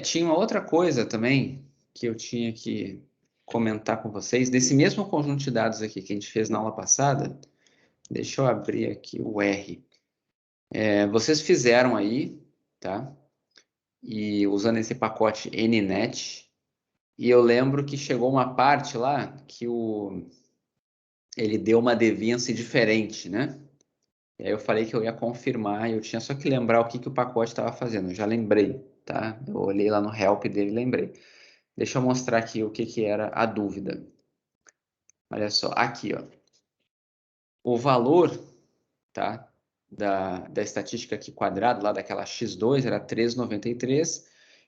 Tinha uma outra coisa também que eu tinha que comentar com vocês, desse mesmo conjunto de dados aqui que a gente fez na aula passada. Deixa eu abrir aqui o R. Vocês fizeram aí, tá? E usando esse pacote NNet, e eu lembro que chegou uma parte lá que ele deu uma deviance diferente, né? E aí eu falei que eu ia confirmar, e eu tinha só que lembrar o que o pacote estava fazendo. Eu já lembrei, tá? Eu olhei lá no help dele e lembrei. Deixa eu mostrar aqui o que era a dúvida. Olha só, aqui, ó. O valor, tá? Da estatística aqui quadrado, lá daquela x2, era 3,93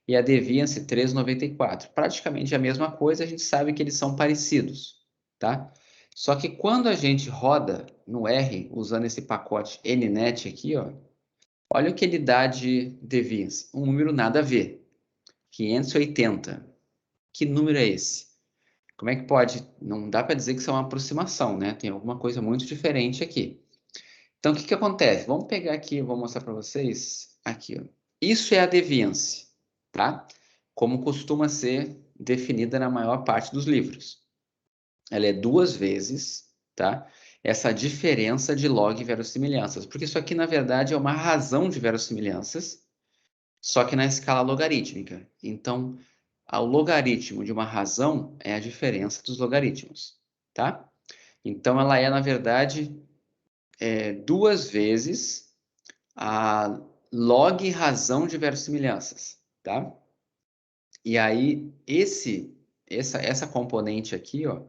e a deviance 3,94. Praticamente a mesma coisa, a gente sabe que eles são parecidos, tá? Só que quando a gente roda no R, usando esse pacote NNet aqui, ó, olha o que ele dá de deviance. Um número nada a ver. 580. Que número é esse? Como é que pode? Não dá para dizer que isso é uma aproximação, né? Tem alguma coisa muito diferente aqui. Então, o que acontece? Vamos pegar aqui, eu vou mostrar para vocês. Aqui, ó. Isso é a deviance, tá? Como costuma ser definida na maior parte dos livros. Ela é 2 vezes, tá? Essa diferença de log verossimilhanças. Porque isso aqui, na verdade, é uma razão de verossimilhanças, só que na escala logarítmica. Então, o logaritmo de uma razão é a diferença dos logaritmos, tá? Então, ela é, na verdade, 2 vezes a log razão de verossimilhanças, tá? E aí, essa componente aqui, ó,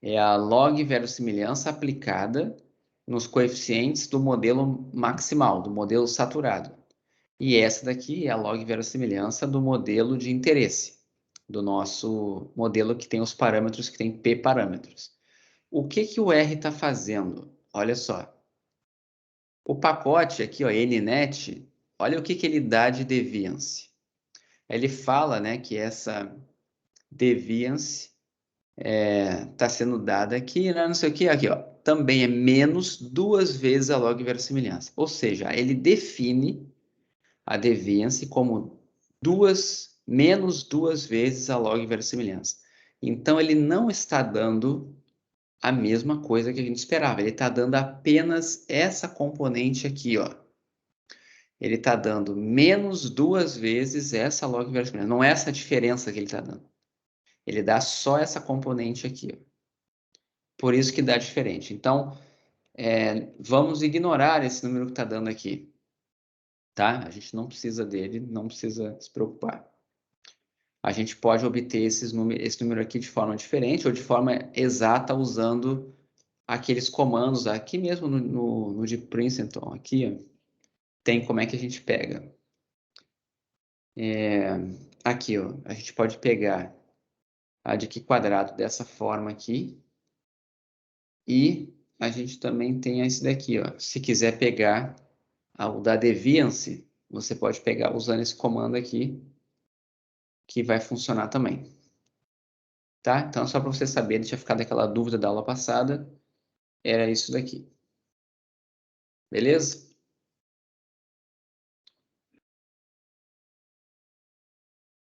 é a log verossimilhança aplicada nos coeficientes do modelo maximal, do modelo saturado. E essa daqui é a log verossimilhança do modelo de interesse, do nosso modelo que tem os parâmetros, que tem P parâmetros. O que o R está fazendo? Olha só. O pacote aqui, ó, NNet, olha o que ele dá de deviance. Ele fala, né, que essa deviance está sendo dada aqui, né, não sei o que, aqui, ó, também é menos 2 vezes a log verossimilhança. Ou seja, ele define a deviance como menos 2 vezes a log verossimilhança. Então, ele não está dando a mesma coisa que a gente esperava. Ele está dando apenas essa componente aqui, ó. Ele está dando menos 2 vezes essa log verossimilhança. Não é essa diferença que ele está dando. Ele dá só essa componente aqui, ó. Por isso que dá diferente. Então, vamos ignorar esse número que está dando aqui, tá? A gente não precisa dele, não precisa se preocupar. A gente pode obter esse número aqui de forma diferente ou de forma exata usando aqueles comandos aqui mesmo no de Princeton. Aqui, ó, tem como é que a gente pega. Aqui, ó, a gente pode pegar a de Q quadrado dessa forma aqui. E a gente também tem esse daqui, ó. Se quiser pegar o da deviance, você pode pegar usando esse comando aqui, que vai funcionar também. Tá? Então, só para você saber, deixa ficar daquela dúvida da aula passada, era isso daqui. Beleza?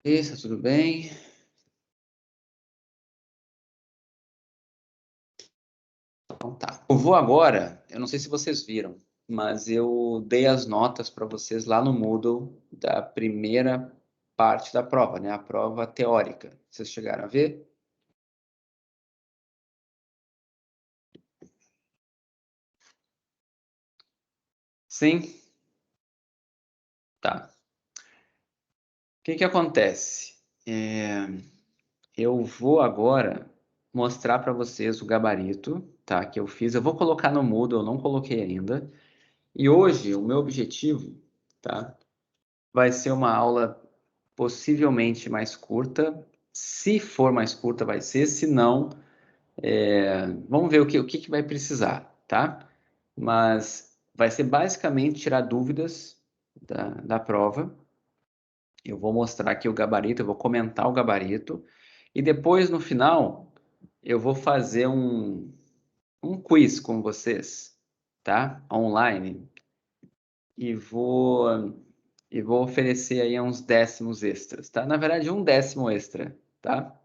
Isso, tudo bem? Então tá. Eu vou agora, eu não sei se vocês viram, mas eu dei as notas para vocês lá no Moodle da primeira parte da prova, né? A prova teórica. Vocês chegaram a ver? Sim? Tá. O que acontece? Eu vou agora mostrar para vocês o gabarito, tá? Que eu fiz. Eu vou colocar no Moodle, eu não coloquei ainda. E hoje, o meu objetivo, tá? Vai ser uma aula possivelmente mais curta. Se for mais curta, vai ser. Se não, vamos ver o que vai precisar, tá? Mas vai ser basicamente tirar dúvidas da prova. Eu vou mostrar aqui o gabarito, eu vou comentar o gabarito. E depois, no final, eu vou fazer um quiz com vocês, tá? Online. E vou e vou oferecer aí uns décimos extras, tá? Na verdade, um décimo extra, tá?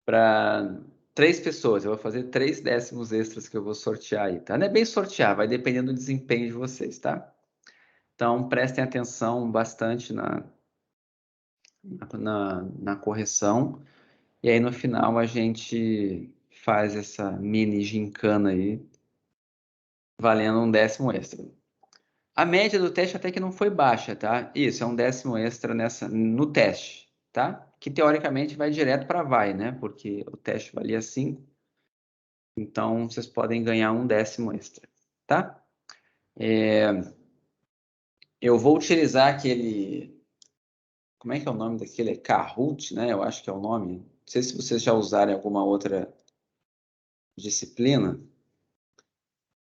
Para 3 pessoas, eu vou fazer 3 décimos extras que eu vou sortear aí, tá? Não é bem sortear, vai dependendo do desempenho de vocês, tá? Então, prestem atenção bastante na correção. E aí, no final, a gente faz essa mini gincana aí, valendo um décimo extra. A média do teste até que não foi baixa, tá? Isso, é um décimo extra no teste, tá? Que teoricamente vai direto para vai, né? Porque o teste valia 5, então vocês podem ganhar um décimo extra, tá? Eu vou utilizar aquele... Como é que é o nome daquele? É Kahoot, né? Eu acho que é o nome. Não sei se vocês já usaram em alguma outra disciplina.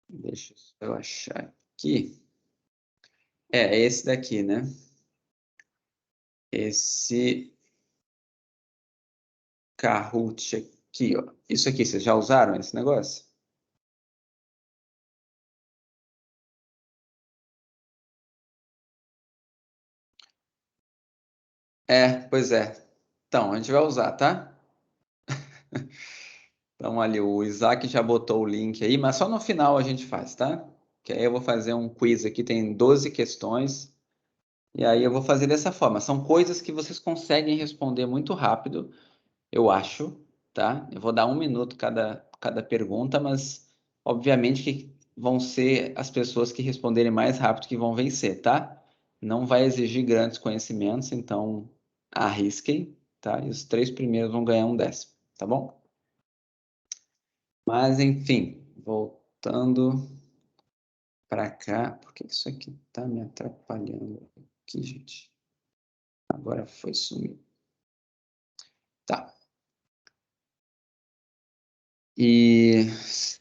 Deixa eu achar aqui. É esse daqui, né? Esse Kahoot aqui, ó. Isso aqui, vocês já usaram esse negócio? Pois é. Então, a gente vai usar, tá? Então, ali, o Isaac já botou o link aí, mas só no final a gente faz, tá? Que aí eu vou fazer um quiz aqui, tem 12 questões, e aí eu vou fazer dessa forma. São coisas que vocês conseguem responder muito rápido, eu acho, tá? Eu vou dar 1 minuto cada pergunta, mas obviamente que vão ser as pessoas que responderem mais rápido que vão vencer, tá? Não vai exigir grandes conhecimentos, então arrisquem, tá? E os 3 primeiros vão ganhar um décimo, tá bom? Mas enfim, voltando para cá, por que isso aqui tá me atrapalhando aqui, gente? Agora foi sumir. Tá. E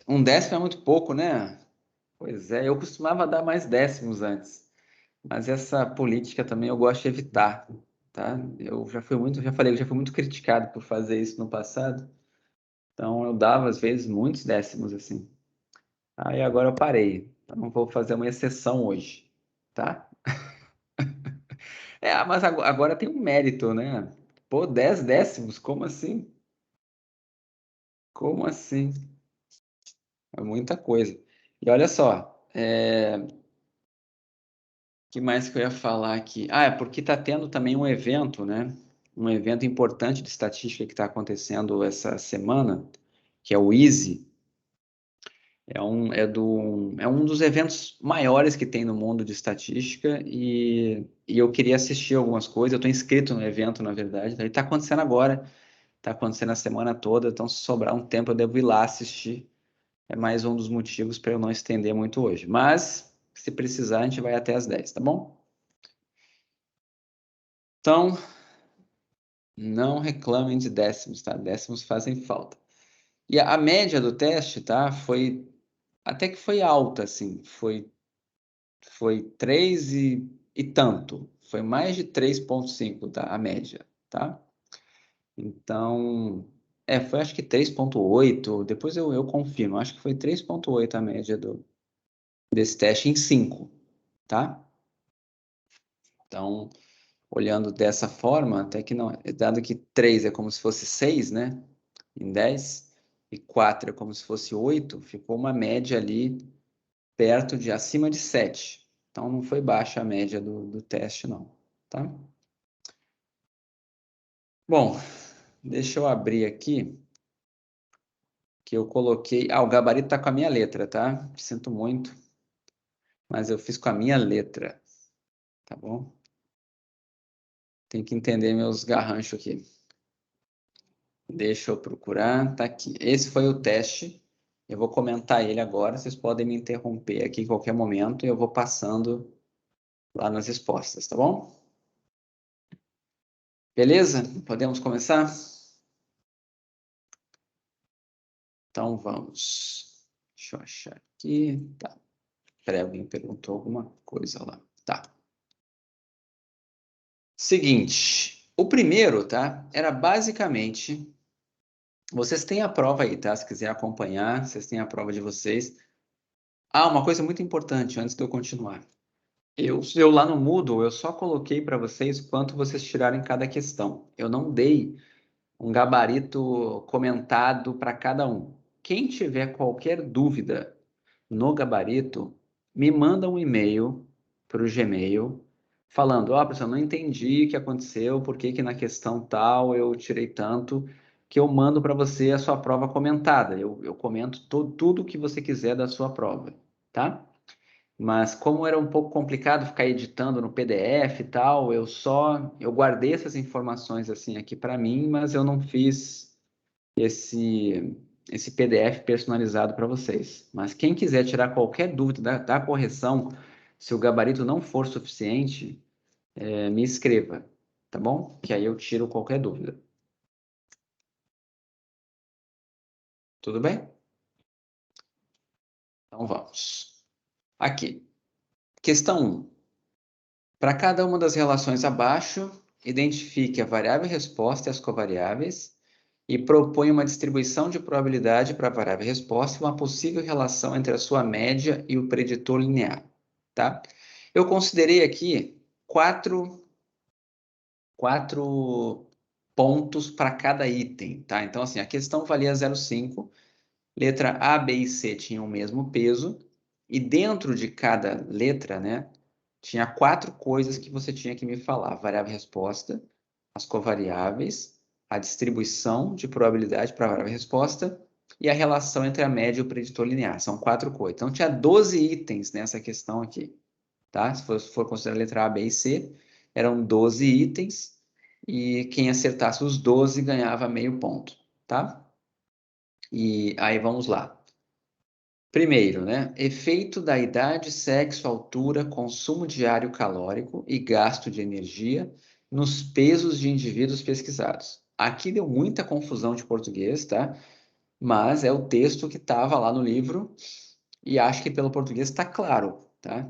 um décimo é muito pouco, né? Pois é, eu costumava dar mais décimos antes, mas essa política também eu gosto de evitar, tá? Eu já fui muito, já falei, eu já fui muito criticado por fazer isso no passado, então eu dava às vezes muitos décimos assim. Aí agora eu parei, então vou fazer uma exceção hoje, tá? Mas agora tem um mérito, né? Pô, 10 décimos, como assim? Como assim? É muita coisa. E olha só, que mais que eu ia falar aqui? É porque está tendo também um evento, né? Um evento importante de estatística que está acontecendo essa semana, que é o EASY. É um dos eventos maiores que tem no mundo de estatística e eu queria assistir algumas coisas. Eu estou inscrito no evento, na verdade. Ele está acontecendo agora, está acontecendo a semana toda, então se sobrar um tempo eu devo ir lá assistir. É mais um dos motivos para eu não estender muito hoje. Mas, se precisar, a gente vai até às 10, tá bom? Então, não reclamem de décimos, tá? Décimos fazem falta. E a média do teste, tá? Até que foi alta, assim. Foi 3 e tanto. Foi mais de 3,5, tá? A média, tá? Então, foi acho que 3,8. Depois eu confirmo. Acho que foi 3,8 a média desse teste em 5, tá? Então, olhando dessa forma, até que não, dado que 3 é como se fosse 6, né? Em 10, e 4 é como se fosse 8, ficou uma média ali perto de acima de 7. Então não foi baixa a média do teste, não. Tá? Bom, deixa eu abrir aqui, que eu coloquei. O gabarito está com a minha letra, tá? Sinto muito, mas eu fiz com a minha letra, tá bom? Tem que entender meus garranchos aqui. Deixa eu procurar, tá aqui. Esse foi o teste. Eu vou comentar ele agora. Vocês podem me interromper aqui em qualquer momento e eu vou passando lá nas respostas, tá bom? Beleza? Podemos começar? Então vamos. Deixa eu achar aqui. Tá. Peraí, alguém perguntou alguma coisa lá. Tá. Seguinte. O primeiro, tá? Era basicamente. Vocês têm a prova aí, tá? Se quiser acompanhar, vocês têm a prova de vocês. Uma coisa muito importante antes de eu continuar. Eu lá no Moodle, eu só coloquei para vocês quanto vocês tiraram em cada questão. Eu não dei um gabarito comentado para cada um. Quem tiver qualquer dúvida no gabarito, me manda um e-mail para o Gmail falando, ó, professor, não entendi o que aconteceu, por que que na questão tal eu tirei tanto, que eu mando para você a sua prova comentada. Eu comento tudo o que você quiser da sua prova, tá? Mas como era um pouco complicado ficar editando no PDF e tal, eu guardei essas informações assim aqui para mim, mas eu não fiz esse PDF personalizado para vocês. Mas quem quiser tirar qualquer dúvida da correção, se o gabarito não for suficiente, me escreva, tá bom? Que aí eu tiro qualquer dúvida. Tudo bem? Então vamos. Aqui, questão 1. Para cada uma das relações abaixo, identifique a variável resposta e as covariáveis e propõe uma distribuição de probabilidade para a variável resposta e uma possível relação entre a sua média e o preditor linear, tá? Eu considerei aqui quatro pontos para cada item, tá? Então, assim, a questão valia 0,5, letra A, B e C tinham o mesmo peso, e dentro de cada letra, né, tinha 4 coisas que você tinha que me falar: a variável resposta, as covariáveis, a distribuição de probabilidade para a variável resposta e a relação entre a média e o preditor linear. São 4 coisas. Então, tinha 12 itens nessa questão aqui, tá? Se for considerar a letra A, B e C, eram 12 itens e quem acertasse os 12 ganhava meio ponto, tá? E aí vamos lá. Primeiro, né? Efeito da idade, sexo, altura, consumo diário calórico e gasto de energia nos pesos de indivíduos pesquisados. Aqui deu muita confusão de português, tá? Mas é o texto que estava lá no livro e acho que pelo português está claro, tá?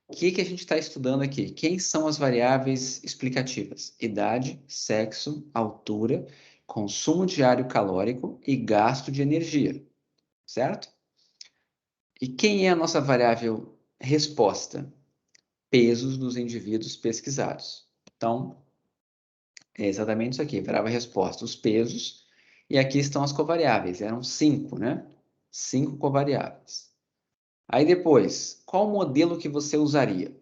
O que que a gente está estudando aqui? Quem são as variáveis explicativas? Idade, sexo, altura, consumo diário calórico e gasto de energia, certo? E quem é a nossa variável resposta? Pesos dos indivíduos pesquisados. Então, é exatamente isso aqui, variável resposta, os pesos, e aqui estão as covariáveis, eram 5, né? 5 covariáveis. Aí depois, qual modelo que você usaria?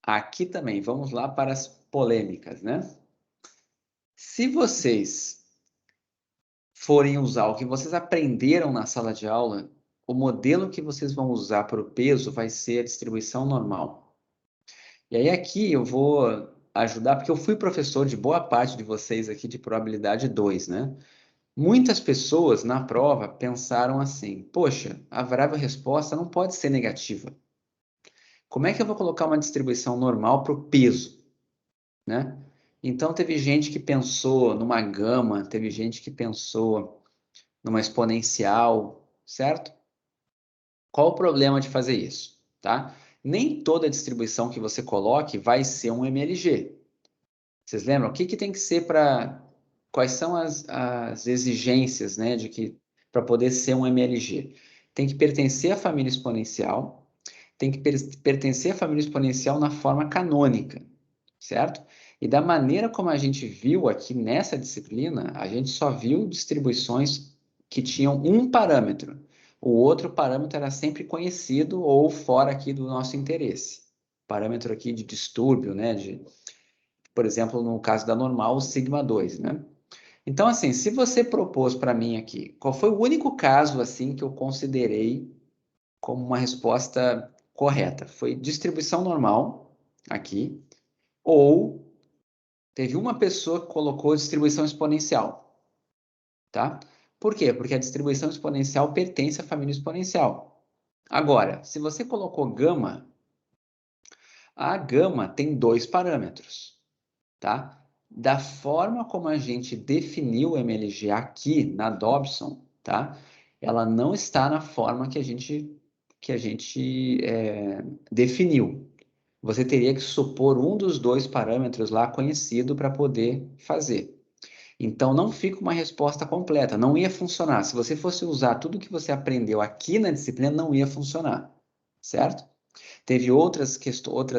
Aqui também, vamos lá para as polêmicas, né? Se vocês forem usar o que vocês aprenderam na sala de aula, o modelo que vocês vão usar para o peso vai ser a distribuição normal. E aí aqui eu vou ajudar, porque eu fui professor de boa parte de vocês aqui de probabilidade 2, né? Muitas pessoas na prova pensaram assim: poxa, a variável resposta não pode ser negativa. Como é que eu vou colocar uma distribuição normal para o peso, né? Então teve gente que pensou numa gama, teve gente que pensou numa exponencial, certo? Qual o problema de fazer isso, tá? Nem toda distribuição que você coloque vai ser um MLG. Vocês lembram? O que que tem que ser para... Quais são as exigências, né, de que para poder ser um MLG? Tem que pertencer à família exponencial, tem que pertencer à família exponencial na forma canônica, certo? E da maneira como a gente viu aqui nessa disciplina, a gente só viu distribuições que tinham um parâmetro. O outro parâmetro era sempre conhecido ou fora aqui do nosso interesse. Parâmetro aqui de distúrbio, né, por exemplo, no caso da normal, o sigma 2, né? Então, assim, se você propôs para mim aqui, qual foi o único caso, assim, que eu considerei como uma resposta correta? Foi distribuição normal, aqui, ou teve uma pessoa que colocou distribuição exponencial, tá? Por quê? Porque a distribuição exponencial pertence à família exponencial. Agora, se você colocou gama, a gama tem 2 parâmetros, tá? Da forma como a gente definiu o MLG aqui na Dobson, tá? Ela não está na forma que a gente definiu. Você teria que supor um dos 2 parâmetros lá conhecido para poder fazer. Então, não fica uma resposta completa, não ia funcionar. Se você fosse usar tudo que você aprendeu aqui na disciplina, não ia funcionar, certo? Teve outras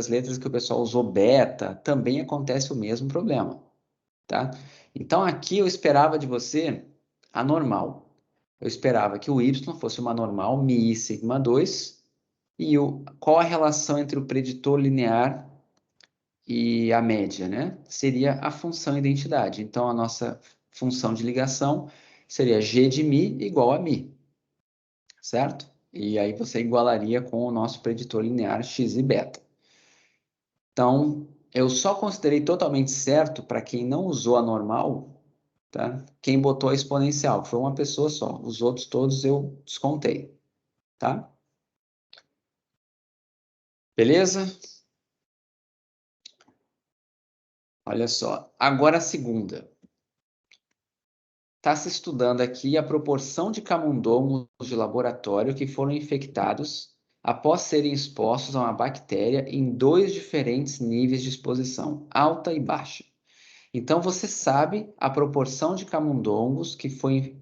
letras que o pessoal usou beta, também acontece o mesmo problema, tá? Então aqui eu esperava de você a normal. Eu esperava que o y fosse uma normal, mi sigma 2, e qual a relação entre o preditor linear e a média, né? Seria a função identidade. Então a nossa função de ligação seria g de mi igual a mi, certo? E aí você igualaria com o nosso preditor linear x e beta. Então, eu só considerei totalmente certo para quem não usou a normal, tá? Quem botou a exponencial, que foi uma pessoa só. Os outros todos eu descontei, tá? Beleza? Olha só. Agora a segunda. Está se estudando aqui a proporção de camundongos de laboratório que foram infectados após serem expostos a uma bactéria em dois diferentes níveis de exposição, alta e baixa. Então, você sabe a proporção de camundongos que foi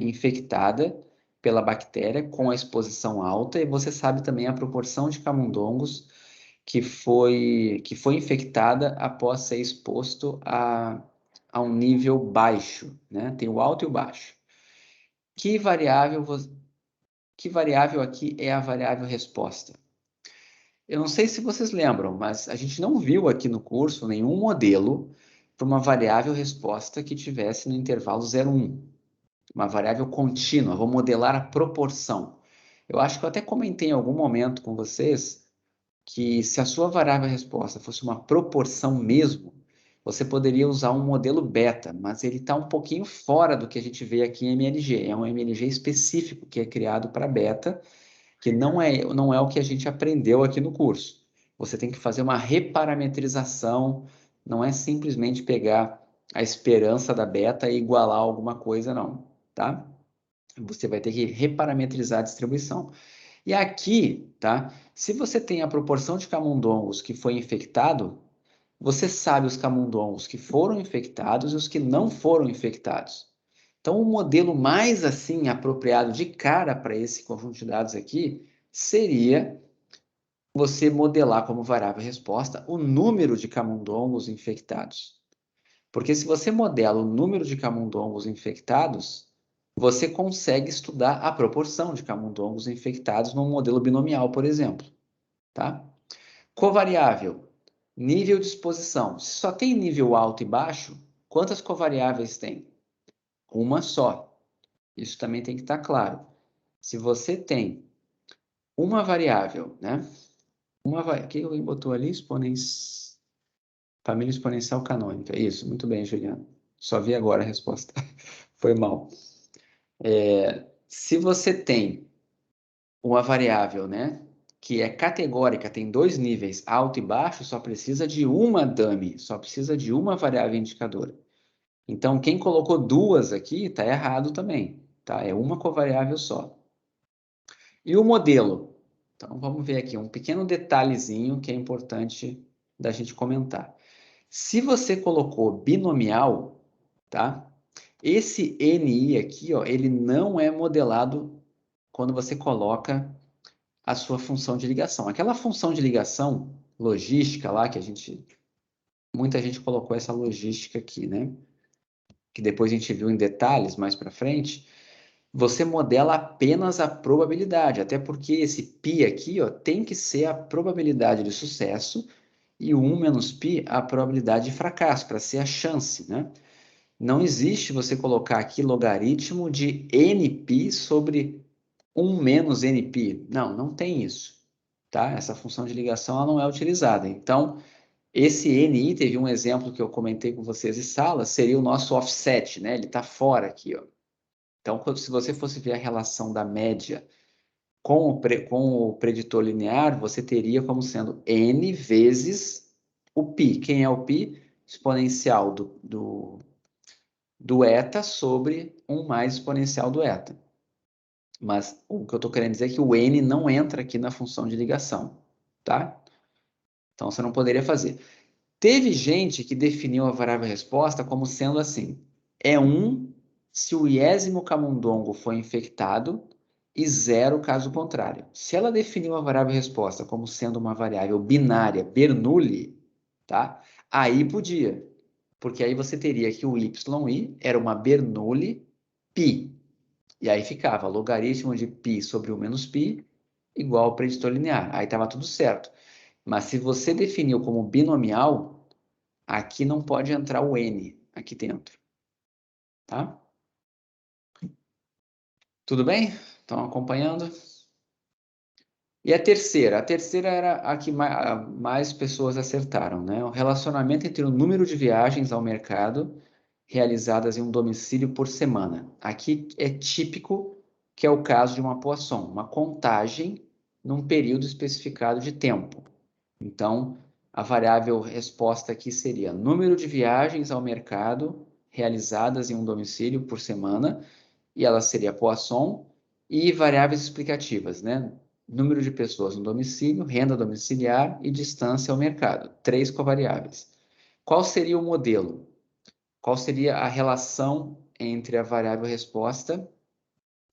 infectada pela bactéria com a exposição alta, e você sabe também a proporção de camundongos que foi infectada após ser exposto a um nível baixo, né? Tem o alto e o baixo. Que variável, que variável aqui é a variável resposta? Eu não sei se vocês lembram, mas a gente não viu aqui no curso nenhum modelo para uma variável resposta que tivesse no intervalo 0,1. Uma variável contínua, vou modelar a proporção. Eu acho que eu até comentei em algum momento com vocês que se a sua variável resposta fosse uma proporção mesmo, você poderia usar um modelo beta, mas ele está um pouquinho fora do que a gente vê aqui em MLG. É um MLG específico que é criado para beta, que não é o que a gente aprendeu aqui no curso. Você tem que fazer uma reparametrização, não é simplesmente pegar a esperança da beta e igualar alguma coisa, não, tá? Você vai ter que reparametrizar a distribuição. E aqui, tá? Se você tem a proporção de camundongos que foi infectado, você sabe os camundongos que foram infectados e os que não foram infectados. Então, o modelo mais assim apropriado de cara para esse conjunto de dados aqui seria você modelar como variável resposta o número de camundongos infectados. Porque se você modela o número de camundongos infectados, você consegue estudar a proporção de camundongos infectados num modelo binomial, por exemplo, tá? Covariável, nível de exposição. Se só tem nível alto e baixo, quantas covariáveis tem? Uma só. Isso também tem que estar claro. Se você tem uma variável, né? O que ele botou ali? Família exponencial canônica. Isso, muito bem, Juliana. Só vi agora a resposta. Foi mal. Se você tem uma variável, né, que é categórica, tem dois níveis, alto e baixo, só precisa de uma dummy, só precisa de uma variável indicadora. Então, quem colocou duas aqui está errado também, tá? É uma covariável só. E o modelo? Então, vamos ver aqui um pequeno detalhezinho que é importante da gente comentar. Se você colocou binomial, tá? Esse NI aqui, ó, ele não é modelado quando você coloca a sua função de ligação. Aquela função de ligação logística lá, muita gente colocou essa logística aqui, né? Que depois a gente viu em detalhes mais para frente. Você modela apenas a probabilidade, até porque esse π aqui, ó, tem que ser a probabilidade de sucesso e o 1 menos π a probabilidade de fracasso, para ser a chance, né? Não existe você colocar aqui logaritmo de nπ sobre 1 menos nπ. Não, não tem isso, tá? Essa função de ligação ela não é utilizada. Então, esse NI, teve um exemplo que eu comentei com vocês em sala, seria o nosso offset, né? Ele está fora aqui, ó. Então, se você fosse ver a relação da média com o preditor linear, você teria como sendo n vezes o π. Quem é o π? Exponencial do eta sobre 1 mais exponencial do eta. Mas o que eu estou querendo dizer é que o n não entra aqui na função de ligação, tá? Então, você não poderia fazer. Teve gente que definiu a variável resposta como sendo assim: é 1 se o iésimo camundongo foi infectado e 0 caso contrário. Se ela definir uma variável resposta como sendo uma variável binária Bernoulli, tá? Aí podia, porque aí você teria que o yi era uma Bernoulli π. E aí ficava logaritmo de π sobre 1 menos π igual ao preditor linear. Aí estava tudo certo. Mas se você definiu como binomial, aqui não pode entrar o n aqui dentro. Tá? Tudo bem? Estão acompanhando? E a terceira? A terceira era a que mais pessoas acertaram, né? O relacionamento entre o número de viagens ao mercado realizadas em um domicílio por semana. Aqui é típico que é o caso de uma Poisson, uma contagem num período especificado de tempo. Então, a variável resposta aqui seria número de viagens ao mercado realizadas em um domicílio por semana, e ela seria Poisson, e variáveis explicativas, né? Número de pessoas no domicílio, renda domiciliar e distância ao mercado. 3 covariáveis. Qual seria o modelo? Qual seria a relação entre a variável resposta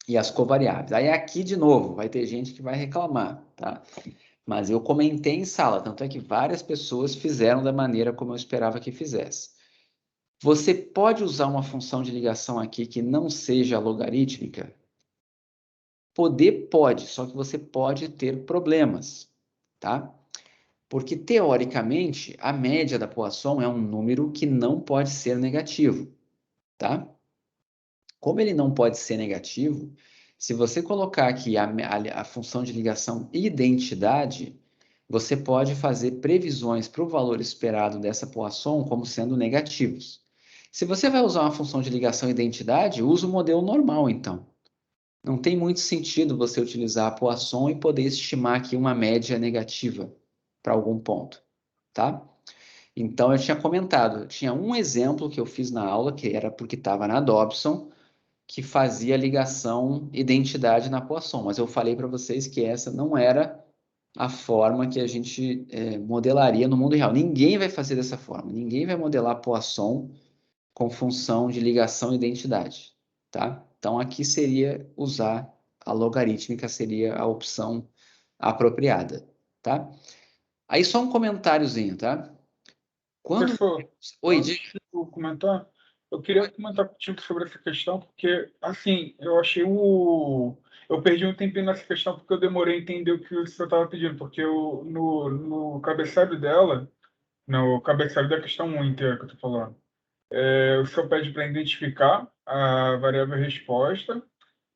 e as covariáveis? Aí aqui, de novo, vai ter gente que vai reclamar, tá? Mas eu comentei em sala, tanto é que várias pessoas fizeram da maneira como eu esperava que fizesse. Você pode usar uma função de ligação aqui que não seja logarítmica? Poder pode, só que você pode ter problemas, tá? Porque, teoricamente, a média da Poisson é um número que não pode ser negativo, tá? Como ele não pode ser negativo, se você colocar aqui a função de ligação identidade, você pode fazer previsões para o valor esperado dessa Poisson como sendo negativos. Se você vai usar uma função de ligação identidade, usa o modelo normal, então. Não tem muito sentido você utilizar a Poisson e poder estimar aqui uma média negativa para algum ponto, tá? Então, eu tinha comentado, tinha um exemplo que eu fiz na aula, que era porque estava na Dobson, que fazia ligação identidade na Poisson, mas eu falei para vocês que essa não era a forma que a gente modelaria no mundo real. Ninguém vai fazer dessa forma, ninguém vai modelar Poisson com função de ligação identidade, tá? Então, aqui seria usar a logarítmica, seria a opção apropriada, tá? Aí só um comentáriozinho, tá? Quando... Professor, Oi, antes diga. de eu comentar, eu queria comentar contigo sobre essa questão, porque, assim, eu achei o... Eu perdi um tempinho nessa questão porque eu demorei a entender o que o senhor estava pedindo, porque no cabeçalho dela, no cabeçalho da questão 1 inteira que eu estou falando, o senhor pede para identificar a variável resposta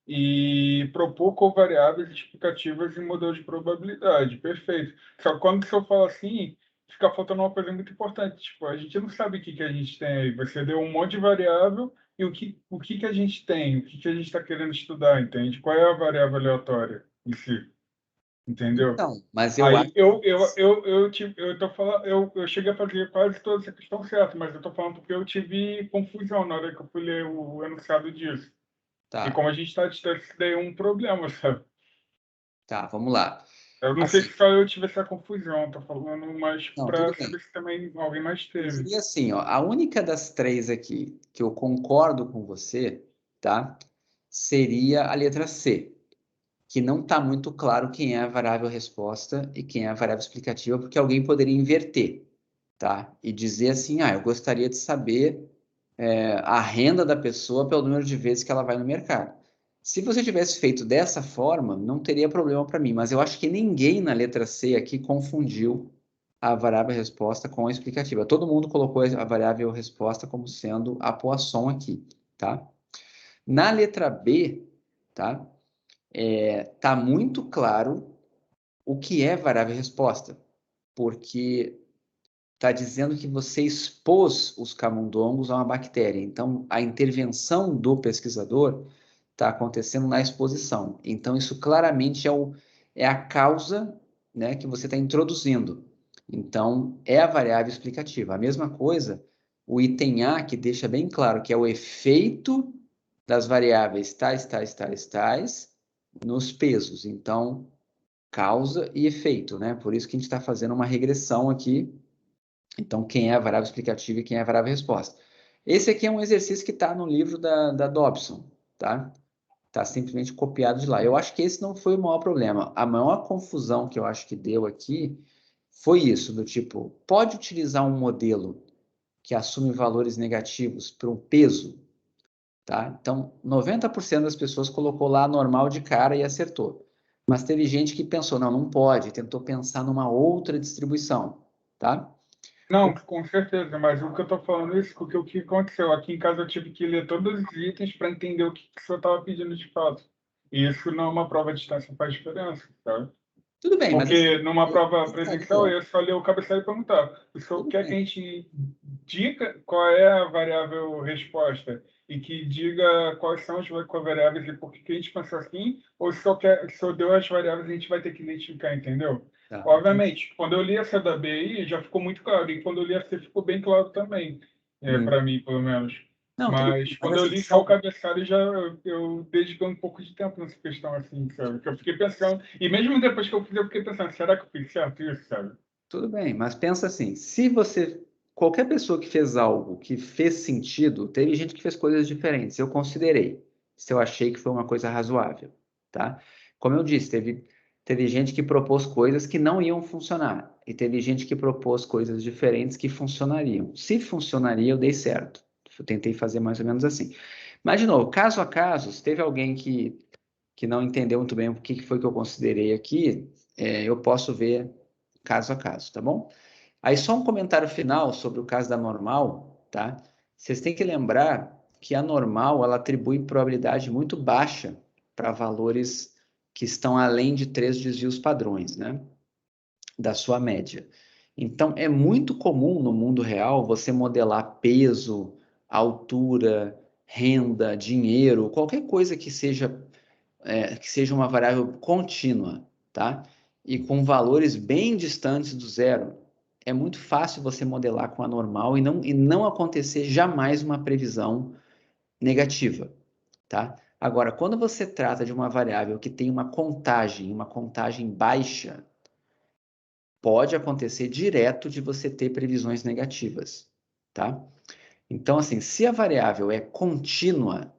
e propor covariáveis explicativas em modelo de probabilidade. Perfeito. Só que quando o senhor fala assim, fica faltando uma coisa muito importante. Tipo, a gente não sabe o que a gente tem aí. Você deu um monte de variável e o que a gente tem, o que a gente está querendo estudar, entende? Qual é a variável aleatória em si, entendeu? Então, mas eu acho... Aí eu tô falando, eu cheguei a fazer quase toda essa questão certa, mas eu tô falando porque eu tive confusão na hora que eu fui ler o enunciado disso. E Tá, como a gente está distante, isso daí é um problema, sabe? tá, vamos lá. Eu não sei Assim, se só eu tive essa confusão, tô falando mais não, para tudo bem. saber se também alguém mais Eu teve. diria assim, ó, a única das três aqui que eu concordo com você, tá? Seria a letra C, que não está muito claro quem é a variável resposta e quem é a variável explicativa, porque alguém poderia inverter, tá? E dizer assim, eu gostaria de saber a renda da pessoa pelo número de vezes que ela vai no mercado. Se você tivesse feito dessa forma, não teria problema para mim, mas eu acho que ninguém na letra C aqui confundiu a variável resposta com a explicativa. Todo mundo colocou a variável resposta como sendo a Poisson aqui, tá? Na letra B, tá? Tá muito claro o que é variável resposta, porque está dizendo que você expôs os camundongos a uma bactéria. Então, a intervenção do pesquisador está acontecendo na exposição. Então, isso claramente é a causa, né, que você está introduzindo. Então, é a variável explicativa. A mesma coisa, o item A, que deixa bem claro que é o efeito das variáveis tais nos pesos. Então, causa e efeito, né? Por isso que a gente está fazendo uma regressão aqui. Então, quem é a variável explicativa e quem é a variável resposta. Esse aqui é um exercício que está no livro da Dobson, tá? Está simplesmente copiado de lá. Eu acho que esse não foi o maior problema. A maior confusão que eu acho que deu aqui foi isso, do tipo, pode utilizar um modelo que assume valores negativos para um peso, tá? Então, 90% das pessoas colocou lá normal de cara e acertou. Mas teve gente que pensou, não, não pode, tentou pensar numa outra distribuição, tá? Não, com certeza, mas o que eu estou falando é isso, porque o que aconteceu? Aqui em casa eu tive que ler todos os itens para entender o que o senhor estava pedindo de fato. E isso não é uma prova de distância, faz diferença, sabe? Tudo bem, mas assim, Porque numa prova presencial gostaria. eu só ler o cabeçalho e perguntar. O senhor Tudo quer que a bem. gente diga qual é a variável resposta e que diga quais são as variáveis e por que que a gente pensou assim? Ou se o senhor quer, se o senhor deu as variáveis, a gente vai ter que identificar, entendeu? Tá, entendi. Obviamente, quando eu li essa da BI, já ficou muito claro. E quando eu li a C, ficou bem claro também, Hum. para mim, pelo menos. Não, tudo bem, Mas mas quando eu assim, li só o são, cabeçalho, já eu dediquei um pouco de tempo nessa questão, assim, sabe? Que eu fiquei pensando. E mesmo depois que eu fiz, eu fiquei pensando, será que eu fiz certo isso, sabe? tudo bem, mas pensa assim, se você, qualquer pessoa que fez algo que fez sentido, teve gente que fez coisas diferentes, eu considerei, se eu achei que foi uma coisa razoável, tá? Como eu disse, teve gente que propôs coisas que não iam funcionar, e teve gente que propôs coisas diferentes que funcionariam. Se funcionaria, eu dei certo. Eu tentei fazer mais ou menos assim. Mas, de novo, caso a caso, se teve alguém que não entendeu muito bem o que foi que eu considerei aqui, eu posso ver caso a caso, tá bom? Aí só um comentário final sobre o caso da normal, tá? Vocês têm que lembrar que a normal, ela atribui probabilidade muito baixa para valores que estão além de 3 desvios padrões, né? Da sua média. Então, é muito comum no mundo real você modelar peso, altura, renda, dinheiro, qualquer coisa que seja uma variável contínua, tá? E com valores bem distantes do zero. É muito fácil você modelar com a normal e não acontecer jamais uma previsão negativa, tá? Agora, quando você trata de uma variável que tem uma contagem baixa, pode acontecer direto de você ter previsões negativas, tá? Então, assim, se a variável é contínua,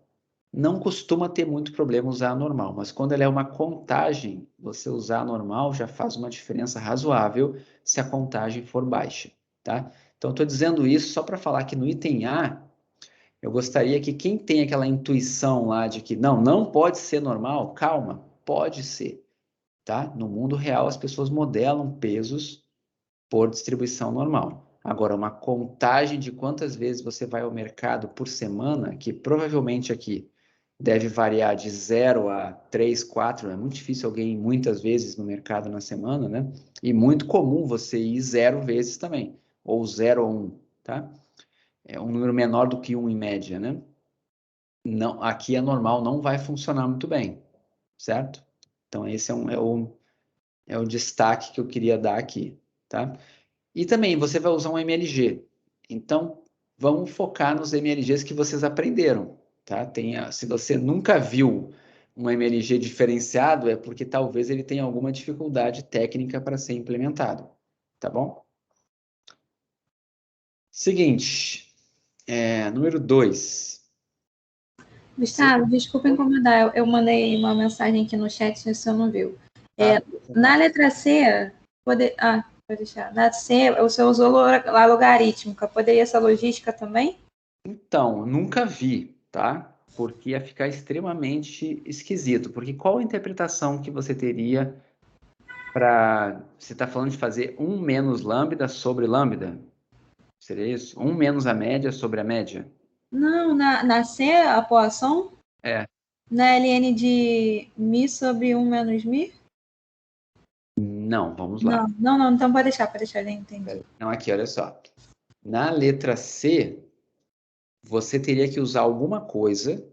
não costuma ter muito problema usar a normal, mas quando ela é uma contagem, você usar a normal já faz uma diferença razoável se a contagem for baixa, tá? Então, estou dizendo isso só para falar que no item A, eu gostaria que quem tem aquela intuição lá de que não pode ser normal, calma, pode ser, tá? No mundo real, as pessoas modelam pesos por distribuição normal. Agora, uma contagem de quantas vezes você vai ao mercado por semana, que provavelmente aqui deve variar de 0 a 3, 4. É muito difícil alguém ir muitas vezes no mercado na semana, né? E muito comum você ir 0 vezes também, ou 0 ou 1, tá? É um número menor do que 1 em média, né? Não, aqui é normal, não vai funcionar muito bem, certo? Então, esse é o destaque que eu queria dar aqui, tá? E também você vai usar um MLG. Então, vamos focar nos MLGs que vocês aprenderam, tá? Se você nunca viu um MLG diferenciado, é porque talvez ele tenha alguma dificuldade técnica para ser implementado, tá bom? Seguinte, número 2. Gustavo, desculpa incomodar, eu mandei uma mensagem aqui no chat, se você não viu. Na letra C, pode deixar. Na C, você usou a logarítmica, poderia essa logística também? Então, nunca vi, tá? Porque ia ficar extremamente esquisito. Porque qual a interpretação que você teria para... Você está falando de fazer 1 menos lambda sobre lambda? Seria isso? 1 menos a média sobre a média? Não, na C, a poação? É. Na ln de mi sobre 1 menos mi? Não, vamos lá. Não, então pode deixar, eu entendi. Não, aqui, olha só. Na letra C, você teria que usar alguma coisa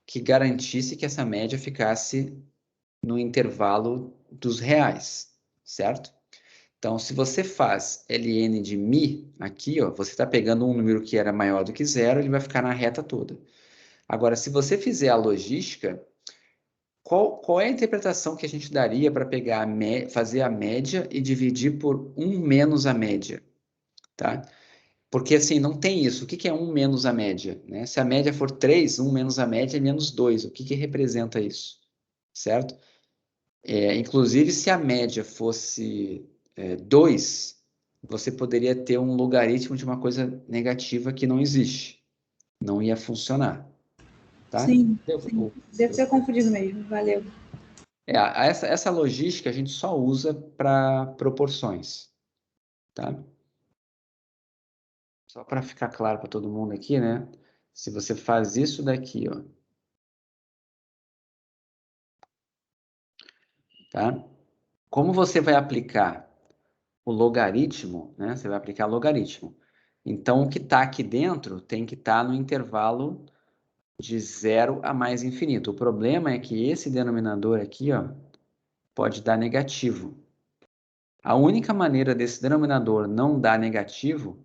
que garantisse que essa média ficasse no intervalo dos reais, certo? Então, se você faz ln de mi aqui, ó, você está pegando um número que era maior do que zero, ele vai ficar na reta toda. Agora, se você fizer a logística, qual é a interpretação que a gente daria para pegar fazer a média e dividir por 1 menos a média, tá? Porque, assim, não tem isso. O que que é 1 menos a média, né? Se a média for 3, 1 menos a média é menos 2. O que que representa isso? Certo? Inclusive, se a média fosse 2, você poderia ter um logaritmo de uma coisa negativa que não existe. Não ia funcionar. Tá? Sim, sim. Deve ser confundido mesmo. Valeu. Essa logística a gente só usa para proporções. Tá? Só para ficar claro para todo mundo aqui, né? Se você faz isso daqui, ó, tá? Como você vai aplicar o logaritmo, né? Você vai aplicar logaritmo. Então, o que está aqui dentro tem que estar no intervalo de 0 a mais infinito. O problema é que esse denominador aqui, ó, pode dar negativo. A única maneira desse denominador não dar negativo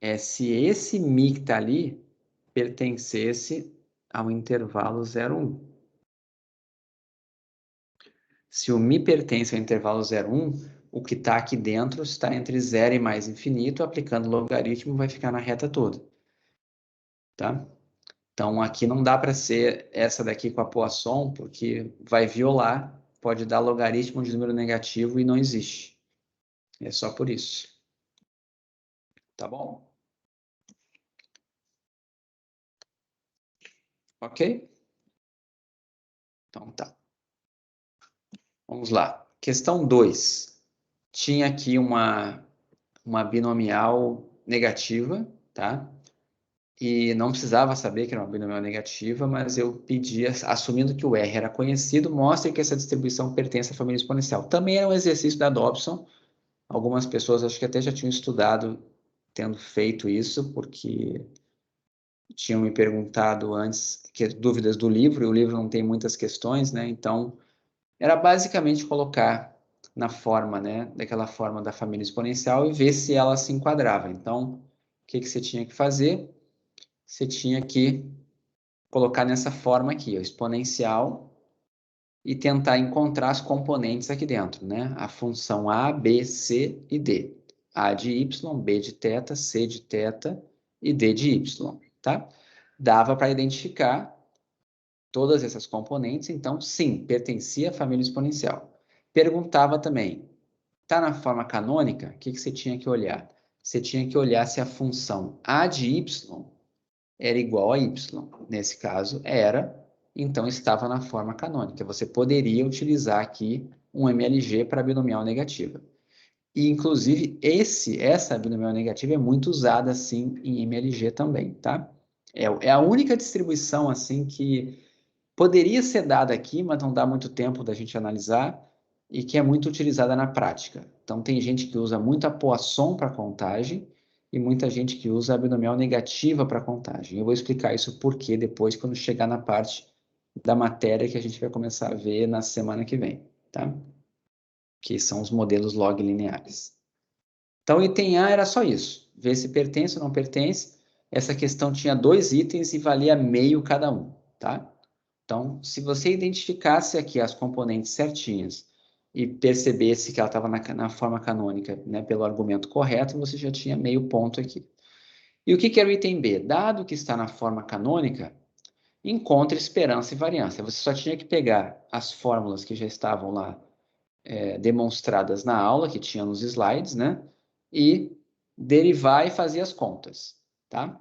é se esse mi que está ali pertencesse ao intervalo 0, 1. Se o mi pertence ao intervalo 0, 1, o que está aqui dentro está entre 0 e mais infinito, aplicando o logaritmo vai ficar na reta toda. Tá? Então, aqui não dá para ser essa daqui com a Poisson, porque vai violar, pode dar logaritmo de número negativo e não existe. É só por isso. Tá bom? Ok? Então tá. Vamos lá. Questão 2. Tinha aqui uma binomial negativa, tá? E não precisava saber que era uma binomial negativa, mas eu pedia, assumindo que o R era conhecido, mostre que essa distribuição pertence à família exponencial. Também era um exercício da Dobson. Algumas pessoas acho que até já tinham estudado tendo feito isso, porque tinham me perguntado antes que dúvidas do livro, e o livro não tem muitas questões, né? Então, era basicamente colocar na forma, né, daquela forma da família exponencial e ver se ela se enquadrava. Então, o que que você tinha que fazer? Você tinha que colocar nessa forma aqui, ó, exponencial, e tentar encontrar as componentes aqui dentro, né? A função A, B, C e D. A de Y, B de θ, C de θ e D de Y, tá? Dava para identificar todas essas componentes, então, sim, pertencia à família exponencial. Perguntava também, está na forma canônica? O que que você tinha que olhar? Você tinha que olhar se a função A de Y era igual a y. Nesse caso, era, então estava na forma canônica. Você poderia utilizar aqui um MLG para binomial negativa. E, inclusive, essa binomial negativa é muito usada, assim, em MLG também, tá? É a única distribuição, assim, que poderia ser dada aqui, mas não dá muito tempo da gente analisar, e que é muito utilizada na prática. Então, tem gente que usa muito a Poisson para contagem, e muita gente que usa a binomial negativa para contagem. Eu vou explicar isso por quê depois, quando chegar na parte da matéria que a gente vai começar a ver na semana que vem, tá? Que são os modelos log lineares. Então, o item A era só isso, ver se pertence ou não pertence. Essa questão tinha 2 itens e valia meio cada um, tá? Então, se você identificasse aqui as componentes certinhas e percebesse que ela estava na forma canônica, né, pelo argumento correto, você já tinha meio ponto aqui. E o que era o item B? Dado que está na forma canônica, encontre esperança e variância. Você só tinha que pegar as fórmulas que já estavam lá demonstradas na aula, que tinha nos slides, né, e derivar e fazer as contas, tá?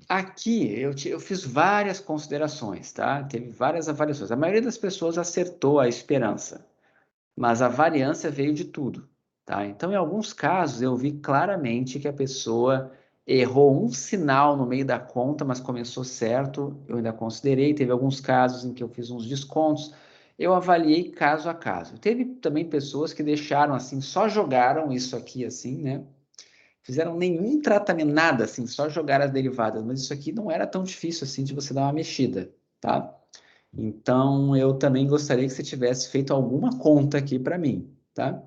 Aqui eu fiz várias considerações, tá? Teve várias avaliações. A maioria das pessoas acertou a esperança, mas a variância veio de tudo, tá? Então, em alguns casos, eu vi claramente que a pessoa errou um sinal no meio da conta, mas começou certo, eu ainda considerei. Teve alguns casos em que eu fiz uns descontos, eu avaliei caso a caso. Teve também pessoas que deixaram assim, só jogaram isso aqui assim, né? Fizeram nenhum tratamento, nada assim, só jogaram as derivadas, mas isso aqui não era tão difícil assim de você dar uma mexida, tá? Então, eu também gostaria que você tivesse feito alguma conta aqui para mim, tá?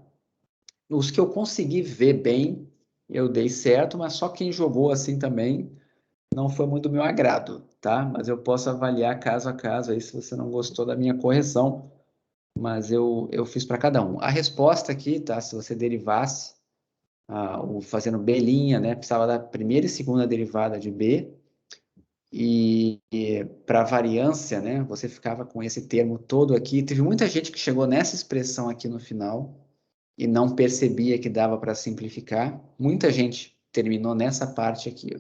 Os que eu consegui ver bem, eu dei certo, mas só quem jogou assim também não foi muito do meu agrado, tá? Mas eu posso avaliar caso a caso aí se você não gostou da minha correção, mas eu fiz para cada um. A resposta aqui, tá? Se você derivasse fazendo B', né? Precisava da primeira e segunda derivada de B. E para variância, né? Você ficava com esse termo todo aqui. Teve muita gente que chegou nessa expressão aqui no final e não percebia que dava para simplificar. Muita gente terminou nessa parte aqui, ó.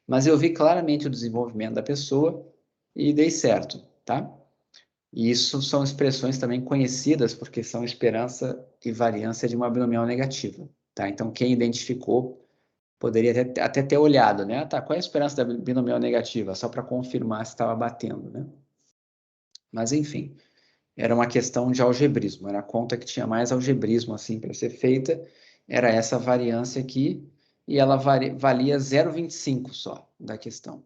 Mas eu vi claramente o desenvolvimento da pessoa e dei certo, tá? E isso são expressões também conhecidas, porque são esperança e variância de uma binomial negativa, tá? Então, quem identificou poderia até ter olhado, né? Ah, tá, qual é a esperança da binomial negativa? Só para confirmar se estava batendo, né? Mas, enfim, era uma questão de algebrismo, era a conta que tinha mais algebrismo, assim, para ser feita, era essa variância aqui, e ela valia 0,25 só da questão.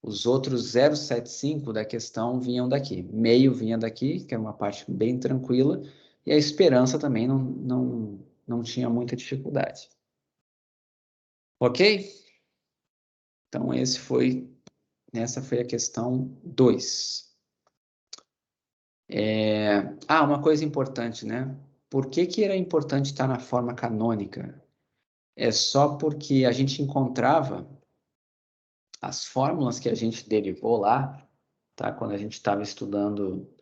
Os outros 0,75 da questão vinham daqui. Meio vinha daqui, que era uma parte bem tranquila, e a esperança também não tinha muita dificuldade. Ok? Então, essa foi a questão 2. Uma coisa importante, né? Por que era importante estar na forma canônica? É só porque a gente encontrava as fórmulas que a gente derivou lá, tá? Quando a gente estava estudando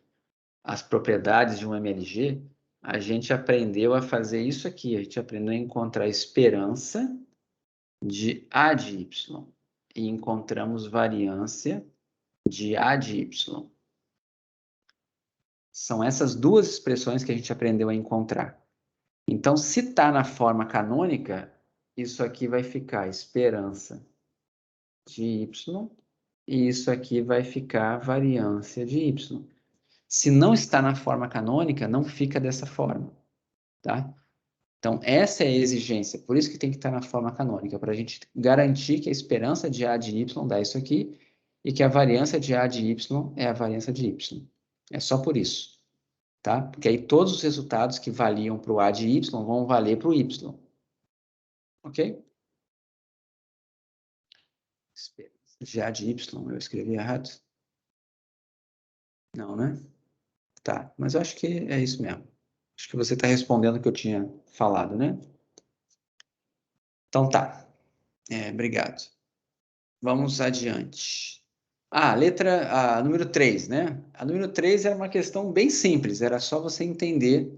as propriedades de um MLG, a gente aprendeu a fazer isso aqui. A gente aprendeu a encontrar esperança de A de Y. E encontramos variância de A de Y. São essas duas expressões que a gente aprendeu a encontrar. Então, se está na forma canônica, isso aqui vai ficar esperança de Y e isso aqui vai ficar variância de Y. Se não está na forma canônica, não fica dessa forma, tá? Então, essa é a exigência, por isso que tem que estar na forma canônica, para a gente garantir que a esperança de A de Y dá isso aqui e que a variância de A de Y é a variância de Y. É só por isso, tá? Porque aí todos os resultados que valiam para o A de Y vão valer para o Y. Ok? De A de Y, eu escrevi errado? Não, né? Tá, mas eu acho que é isso mesmo. Acho que você está respondendo o que eu tinha falado, né? Então tá. Obrigado. Vamos adiante. A número 3, né? A número 3 era uma questão bem simples, era só você entender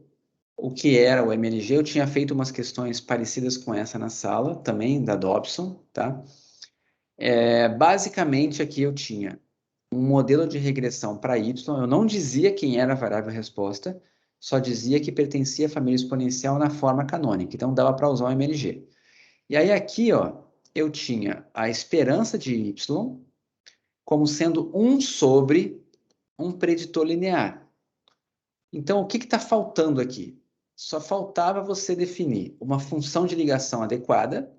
o que era o MLG. Eu tinha feito umas questões parecidas com essa na sala, também, da Dobson, tá? Basicamente, aqui eu tinha um modelo de regressão para Y, eu não dizia quem era a variável resposta, só dizia que pertencia à família exponencial na forma canônica, então dava para usar o MLG. E aí aqui, ó, eu tinha a esperança de Y como sendo 1 sobre um preditor linear. Então, o que está faltando aqui? Só faltava você definir uma função de ligação adequada,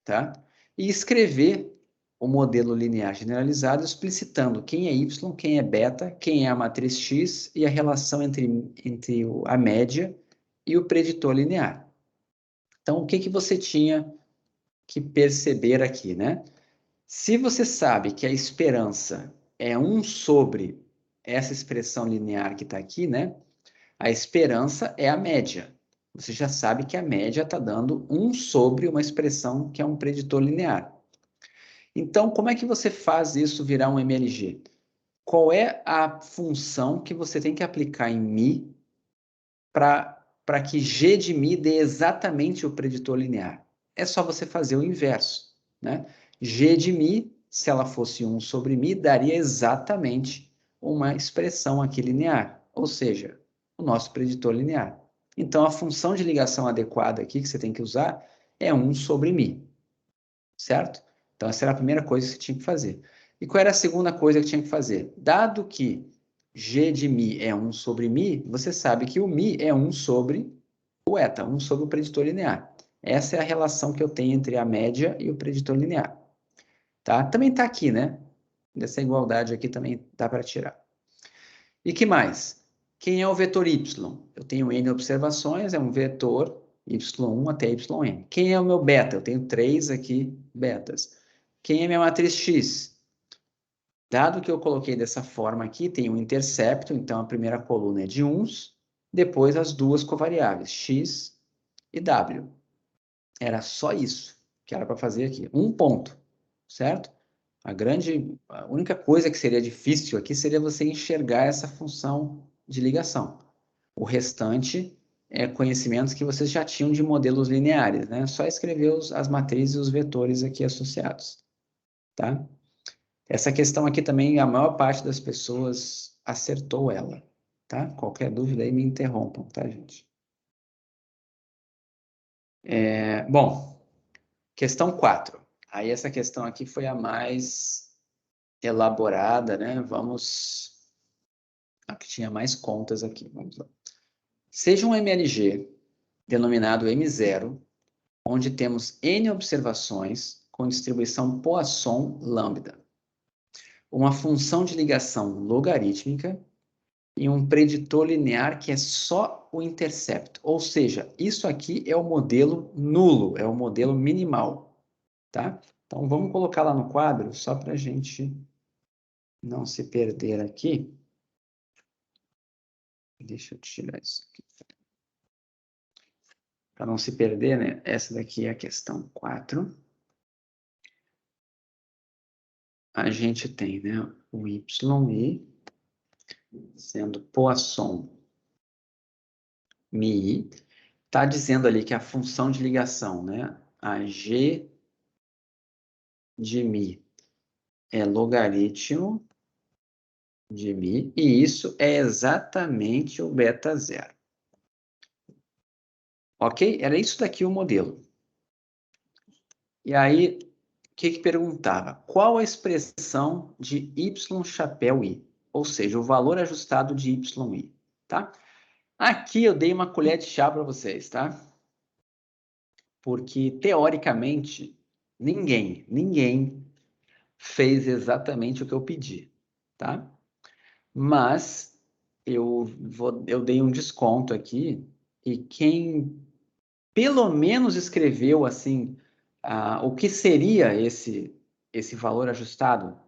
tá? E escrever o modelo linear generalizado explicitando quem é Y, quem é beta, quem é a matriz X e a relação entre a média e o preditor linear. Então, o que você tinha que perceber aqui, né? Se você sabe que a esperança é 1 sobre essa expressão linear que está aqui, né? A esperança é a média. Você já sabe que a média está dando 1 sobre uma expressão que é um preditor linear. Então, como é que você faz isso virar um MLG? Qual é a função que você tem que aplicar em Mi para que G de Mi dê exatamente o preditor linear? É só você fazer o inverso, né? G de Mi, se ela fosse 1 sobre Mi, daria exatamente uma expressão aqui linear, ou seja, o nosso preditor linear. Então, a função de ligação adequada aqui que você tem que usar é 1 sobre Mi, certo? Então, essa era a primeira coisa que você tinha que fazer. E qual era a segunda coisa que tinha que fazer? Dado que G de Mi é 1 sobre Mi, você sabe que o Mi é 1 sobre o eta, 1 sobre o preditor linear. Essa é a relação que eu tenho entre a média e o preditor linear. Tá? Também está aqui, né? Dessa igualdade aqui também dá para tirar. E que mais? Quem é o vetor Y? Eu tenho N observações, é um vetor Y1 até Yn. Quem é o meu beta? Eu tenho 3 aqui betas. Quem é minha matriz X? Dado que eu coloquei dessa forma aqui, tem um intercepto, então a primeira coluna é de uns, depois as duas covariáveis, X e W. Era só isso que era para fazer aqui. Um ponto, certo? A única coisa que seria difícil aqui seria você enxergar essa função de ligação. O restante é conhecimentos que vocês já tinham de modelos lineares, né? Só escrever as matrizes e os vetores aqui associados, tá? Essa questão aqui também, a maior parte das pessoas acertou ela, tá? Qualquer dúvida aí me interrompam, tá, gente? Bom, questão 4. Aí essa questão aqui foi a mais elaborada, né? Vamos... A que tinha mais contas aqui, vamos lá. Seja um MLG denominado M0, onde temos N observações com distribuição Poisson lambda, uma função de ligação logarítmica e um preditor linear que é só o intercepto. Ou seja, isso aqui é o modelo nulo, é o modelo minimal, tá? Então, vamos colocar lá no quadro, só para a gente não se perder aqui. Deixa eu tirar isso aqui. Para não se perder, né? Essa daqui é a questão 4. A gente tem, né, o YI sendo Poisson Mi. Está dizendo ali que a função de ligação, né, a G de Mi é logaritmo de Mi, e isso é exatamente o beta zero. Ok? Era isso daqui o modelo. E aí, o que perguntava? Qual a expressão de Y chapéu I? Ou seja, o valor ajustado de YI, tá? Aqui eu dei uma colher de chá para vocês, tá? Porque, teoricamente, ninguém fez exatamente o que eu pedi, tá? Mas eu dei um desconto aqui e quem pelo menos escreveu assim o que seria esse valor ajustado,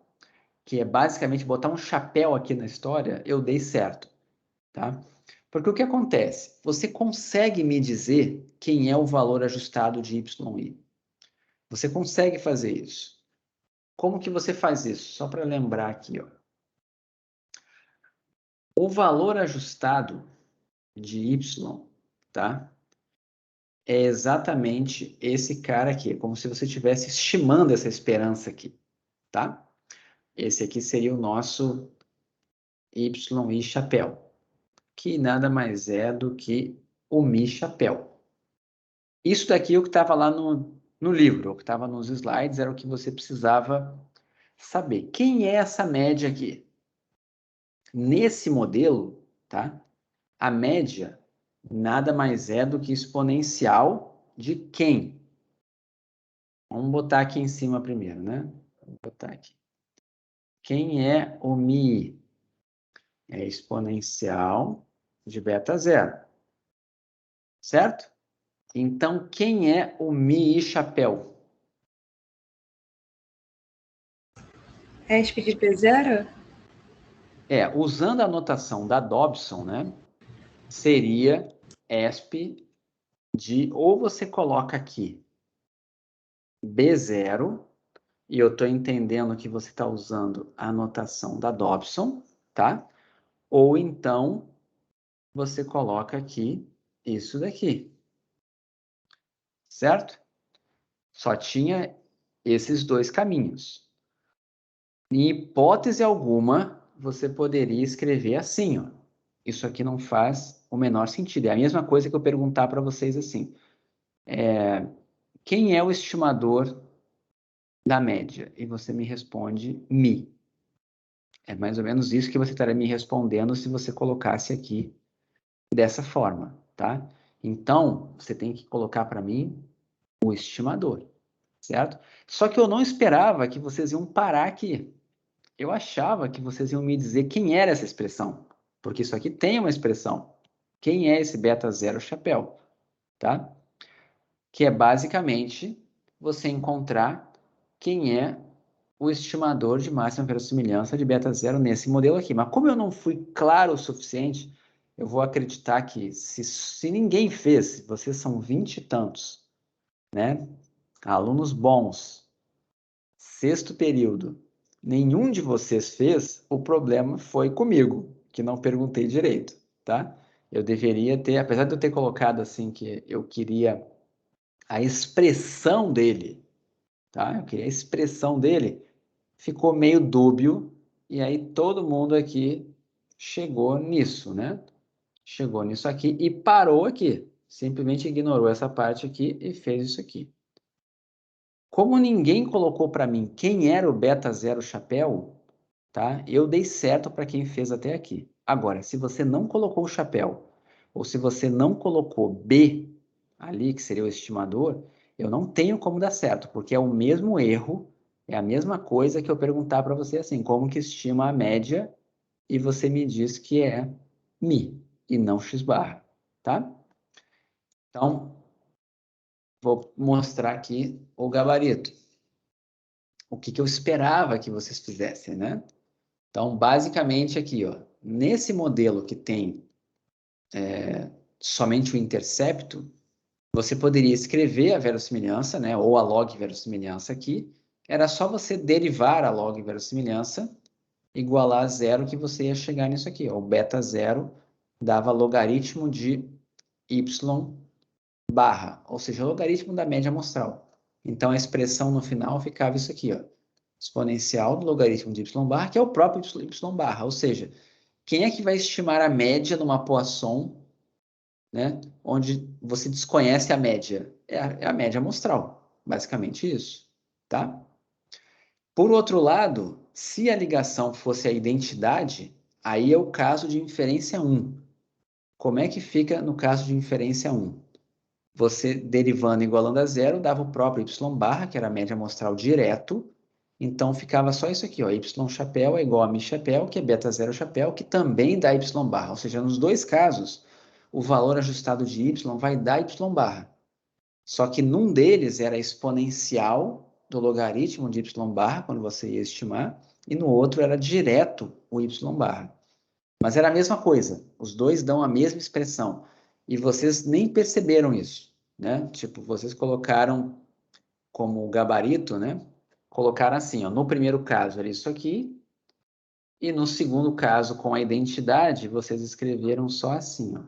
que é basicamente botar um chapéu aqui na história, eu dei certo, tá? Porque o que acontece? Você consegue me dizer quem é o valor ajustado de YI? Você consegue fazer isso? Como que você faz isso? Só para lembrar aqui, ó. O valor ajustado de Y, tá? É exatamente esse cara aqui. É como se você estivesse estimando essa esperança aqui, tá? Esse aqui seria o nosso YI chapéu, que nada mais é do que o Mi chapéu. Isso daqui é o que estava lá no livro, o que estava nos slides, era o que você precisava saber. Quem é essa média aqui? Nesse modelo, tá? A média nada mais é do que exponencial de quem? Vamos botar aqui em cima primeiro, né? Vou botar aqui. Quem é o Mi? É exponencial de beta zero. Certo? Então, quem é o Mi chapéu? ESP de P0? Usando a notação da Dobson, né? Seria ESP de... Ou você coloca aqui B0, e eu estou entendendo que você está usando a notação da Dobson, tá? Ou então, você coloca aqui isso daqui. Certo? Só tinha esses dois caminhos. Em hipótese alguma, você poderia escrever assim, ó. Isso aqui não faz o menor sentido. É a mesma coisa que eu perguntar para vocês assim. Quem é o estimador da média? E você me responde Mi. É mais ou menos isso que você estaria me respondendo se você colocasse aqui dessa forma, tá? Então, você tem que colocar para mim o estimador, certo? Só que eu não esperava que vocês iam parar aqui. Eu achava que vocês iam me dizer quem era essa expressão, porque isso aqui tem uma expressão. Quem é esse beta zero chapéu, tá? Que é basicamente você encontrar quem é o estimador de máxima verossimilhança de beta zero nesse modelo aqui. Mas como eu não fui claro o suficiente, eu vou acreditar que se ninguém fez, vocês são 20 e tantos, né? Alunos bons. Sexto período. Nenhum de vocês fez, o problema foi comigo, que não perguntei direito, tá? Eu deveria ter, apesar de eu ter colocado assim que eu queria a expressão dele, tá? Eu queria a expressão dele, ficou meio dúbio, e aí todo mundo aqui chegou nisso, né? Chegou nisso aqui e parou aqui. Simplesmente ignorou essa parte aqui e fez isso aqui. Como ninguém colocou para mim quem era o beta zero chapéu, tá? Eu dei certo para quem fez até aqui. Agora, se você não colocou o chapéu, ou se você não colocou B ali, que seria o estimador, eu não tenho como dar certo, porque é o mesmo erro, é a mesma coisa que eu perguntar para você assim, como que estima a média, e você me diz que é Mi, e não X barra, tá? Então, vou mostrar aqui o gabarito. O que eu esperava que vocês fizessem, né? Então, basicamente aqui, ó, nesse modelo que tem somente o intercepto, você poderia escrever a verossimilhança, né, ou a log verossimilhança aqui. Era só você derivar a log verossimilhança igualar a zero que você ia chegar nisso aqui. Ó. O beta zero dava logaritmo de y barra, ou seja, logaritmo da média amostral. Então, a expressão no final ficava isso aqui, ó, exponencial do logaritmo de y barra, que é o próprio y barra, ou seja, quem é que vai estimar a média numa Poisson, né, onde você desconhece a média? É a média amostral, basicamente isso, tá? Por outro lado, se a ligação fosse a identidade, aí é o caso de inferência 1. Como é que fica no caso de inferência 1? Você derivando igualando a zero, dava o próprio y barra, que era a média amostral direto, então ficava só isso aqui, ó, y chapéu é igual a mi chapéu, que é beta zero chapéu, que também dá y barra. Ou seja, nos dois casos, o valor ajustado de y vai dar y barra. Só que num deles era exponencial do logaritmo de y barra, quando você ia estimar, e no outro era direto o y barra. Mas era a mesma coisa, os dois dão a mesma expressão. E vocês nem perceberam isso, né? Tipo, vocês colocaram como gabarito, né? Colocaram assim, ó, no primeiro caso era isso aqui, e no segundo caso, com a identidade, vocês escreveram só assim, ó.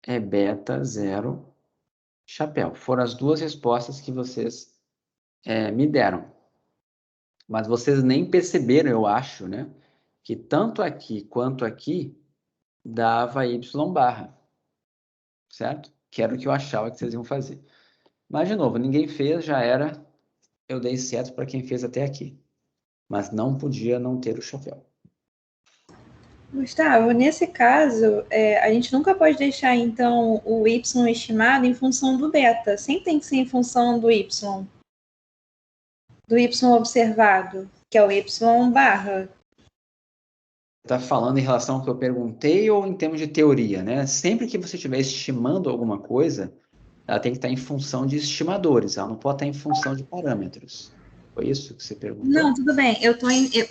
É beta zero chapéu. Foram as duas respostas que vocês me deram. Mas vocês nem perceberam, eu acho, né? Que tanto aqui quanto aqui dava y barra, certo? Que era o que eu achava que vocês iam fazer. Mas, de novo, ninguém fez, já era. Eu dei certo para quem fez até aqui. Mas não podia não ter o chapéu. Gustavo, nesse caso, a gente nunca pode deixar, então, o y estimado em função do beta. Sempre tem que ser em função do y observado, que é o y barra. Está falando em relação ao que eu perguntei ou em termos de teoria, né? Sempre que você estiver estimando alguma coisa, ela tem que estar em função de estimadores, ela não pode estar em função de parâmetros. Foi isso que você perguntou? Não, tudo bem.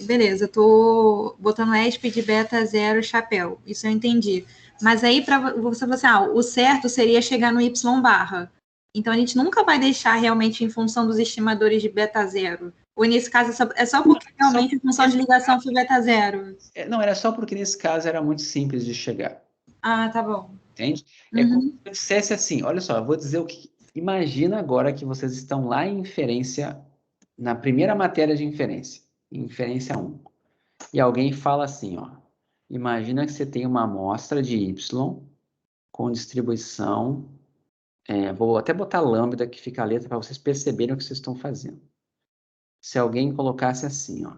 Beleza, eu tô botando ESP de beta zero chapéu. Isso eu entendi. Mas aí, para você falar assim, o certo seria chegar no y barra. Então, a gente nunca vai deixar realmente em função dos estimadores de beta zero. Ou nesse caso, é só porque realmente a função de ligação foi beta zero. Não, era só porque nesse caso era muito simples de chegar. Ah, tá bom. Entende? É como se eu dissesse assim, olha só, eu vou dizer o que... Imagina agora que vocês estão lá em inferência, na primeira matéria de inferência, inferência 1. E alguém fala assim, ó, imagina que você tem uma amostra de Y com distribuição, vou até botar lambda que fica a letra para vocês perceberem o que vocês estão fazendo. Se alguém colocasse assim, ó,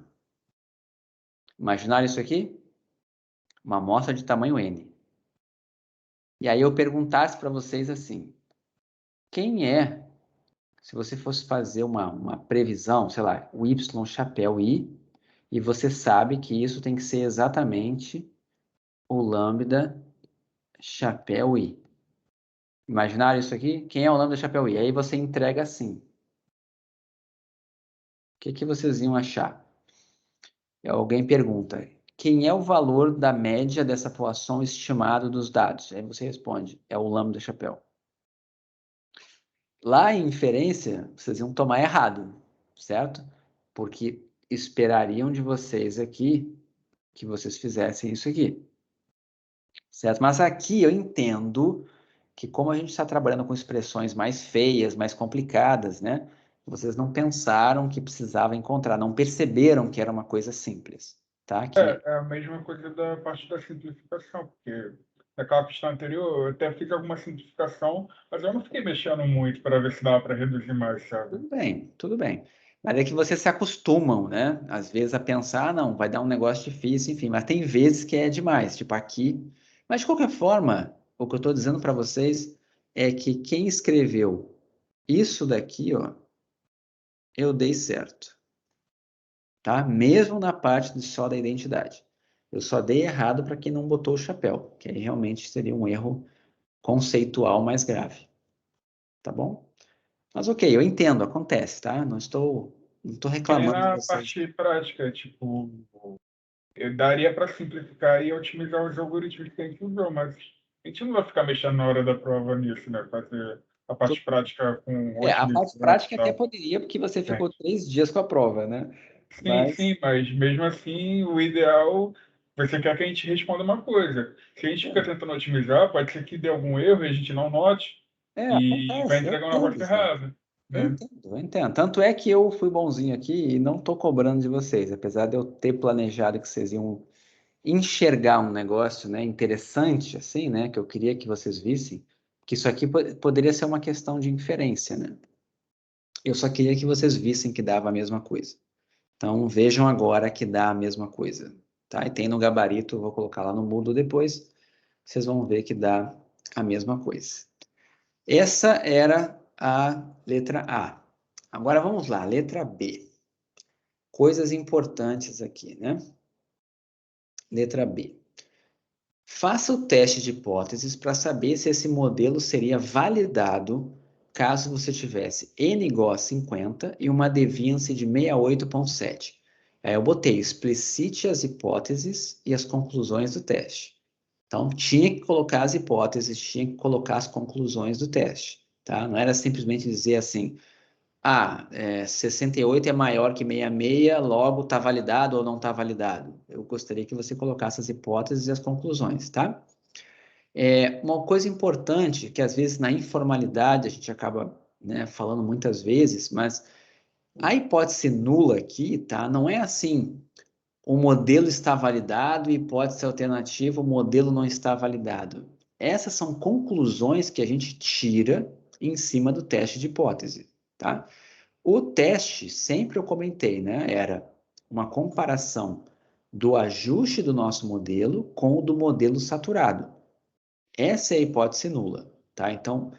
imaginaram isso aqui? Uma amostra de tamanho N. E aí eu perguntasse para vocês assim, quem é, se você fosse fazer uma previsão, sei lá, o Y chapéu I, e você sabe que isso tem que ser exatamente o lambda chapéu I. Imaginaram isso aqui? Quem é o lambda chapéu I? Aí você entrega assim. O que vocês iam achar? Alguém pergunta, quem é o valor da média dessa Poisson estimado dos dados? Aí você responde, é o lambda chapéu. lá em inferência, vocês iam tomar errado, certo? Porque esperariam de vocês aqui que vocês fizessem isso aqui, certo? Mas aqui eu entendo que como a gente está trabalhando com expressões mais feias, mais complicadas, né? Vocês não pensaram que precisava encontrar, não perceberam que era uma coisa simples, tá? Que É a mesma coisa da parte da simplificação, porque naquela questão anterior eu até fiz alguma simplificação, mas eu não fiquei mexendo muito para ver se dava para reduzir mais, sabe? tudo bem, tudo bem. Mas é que vocês se acostumam, né? Às vezes a pensar, não, vai dar um negócio difícil, enfim, mas tem vezes que é demais, tipo aqui. Mas de qualquer forma, o que eu estou dizendo para vocês é que quem escreveu isso daqui, ó, eu dei certo, tá? Mesmo na parte só da identidade. Eu só dei errado para quem não botou o chapéu, que aí realmente seria um erro conceitual mais grave, tá bom? Mas ok, eu entendo, acontece, tá? Não estou Que nem reclamando de na vocês. parte prática, tipo, eu daria para simplificar e otimizar os algoritmos que a gente usou, mas a gente não vai ficar mexendo na hora da prova nisso, né? Fazer a parte prática com A parte otimização e prática até tal. poderia, porque você É. ficou 3 dias com a prova, né? Sim, Mas, sim, mas mesmo assim, o ideal, você quer que a gente responda uma coisa. Se a gente fica tentando otimizar, pode ser que dê algum erro e a gente não note e vai acontece, eu entregar um entendo negócio isso aí. errado, Eu né? entendo, eu entendo. Tanto é que eu fui bonzinho aqui e não estou cobrando de vocês, apesar de eu ter planejado que vocês iam enxergar um negócio, né, interessante, assim, né, que eu queria que vocês vissem, que isso aqui poderia ser uma questão de inferência, né? Eu só queria que vocês vissem que dava a mesma coisa. Então, vejam agora que dá a mesma coisa, tá? E tem no gabarito, eu vou colocar lá no Moodle depois, vocês vão ver que dá a mesma coisa. Essa era a letra A. Agora vamos lá, letra B. Coisas importantes aqui, né? Letra B. Faça o teste de hipóteses para saber se esse modelo seria validado caso você tivesse n igual a 50 e uma deviance de 68,7. Aí eu botei explicite as hipóteses e as conclusões do teste. Então, tinha que colocar as hipóteses, tinha que colocar as conclusões do teste, tá? Não era simplesmente dizer assim, 68 é maior que 66, logo está validado ou não está validado. Eu gostaria que você colocasse as hipóteses e as conclusões, tá? Uma coisa importante, que às vezes na informalidade a gente acaba, né, falando muitas vezes, mas a hipótese nula aqui, tá? Não é assim, o modelo está validado e hipótese alternativa, o modelo não está validado. Essas são conclusões que a gente tira em cima do teste de hipótese, tá? O teste, sempre eu comentei, né? Era uma comparação do ajuste do nosso modelo com o do modelo saturado. Essa é a hipótese nula, tá? Então,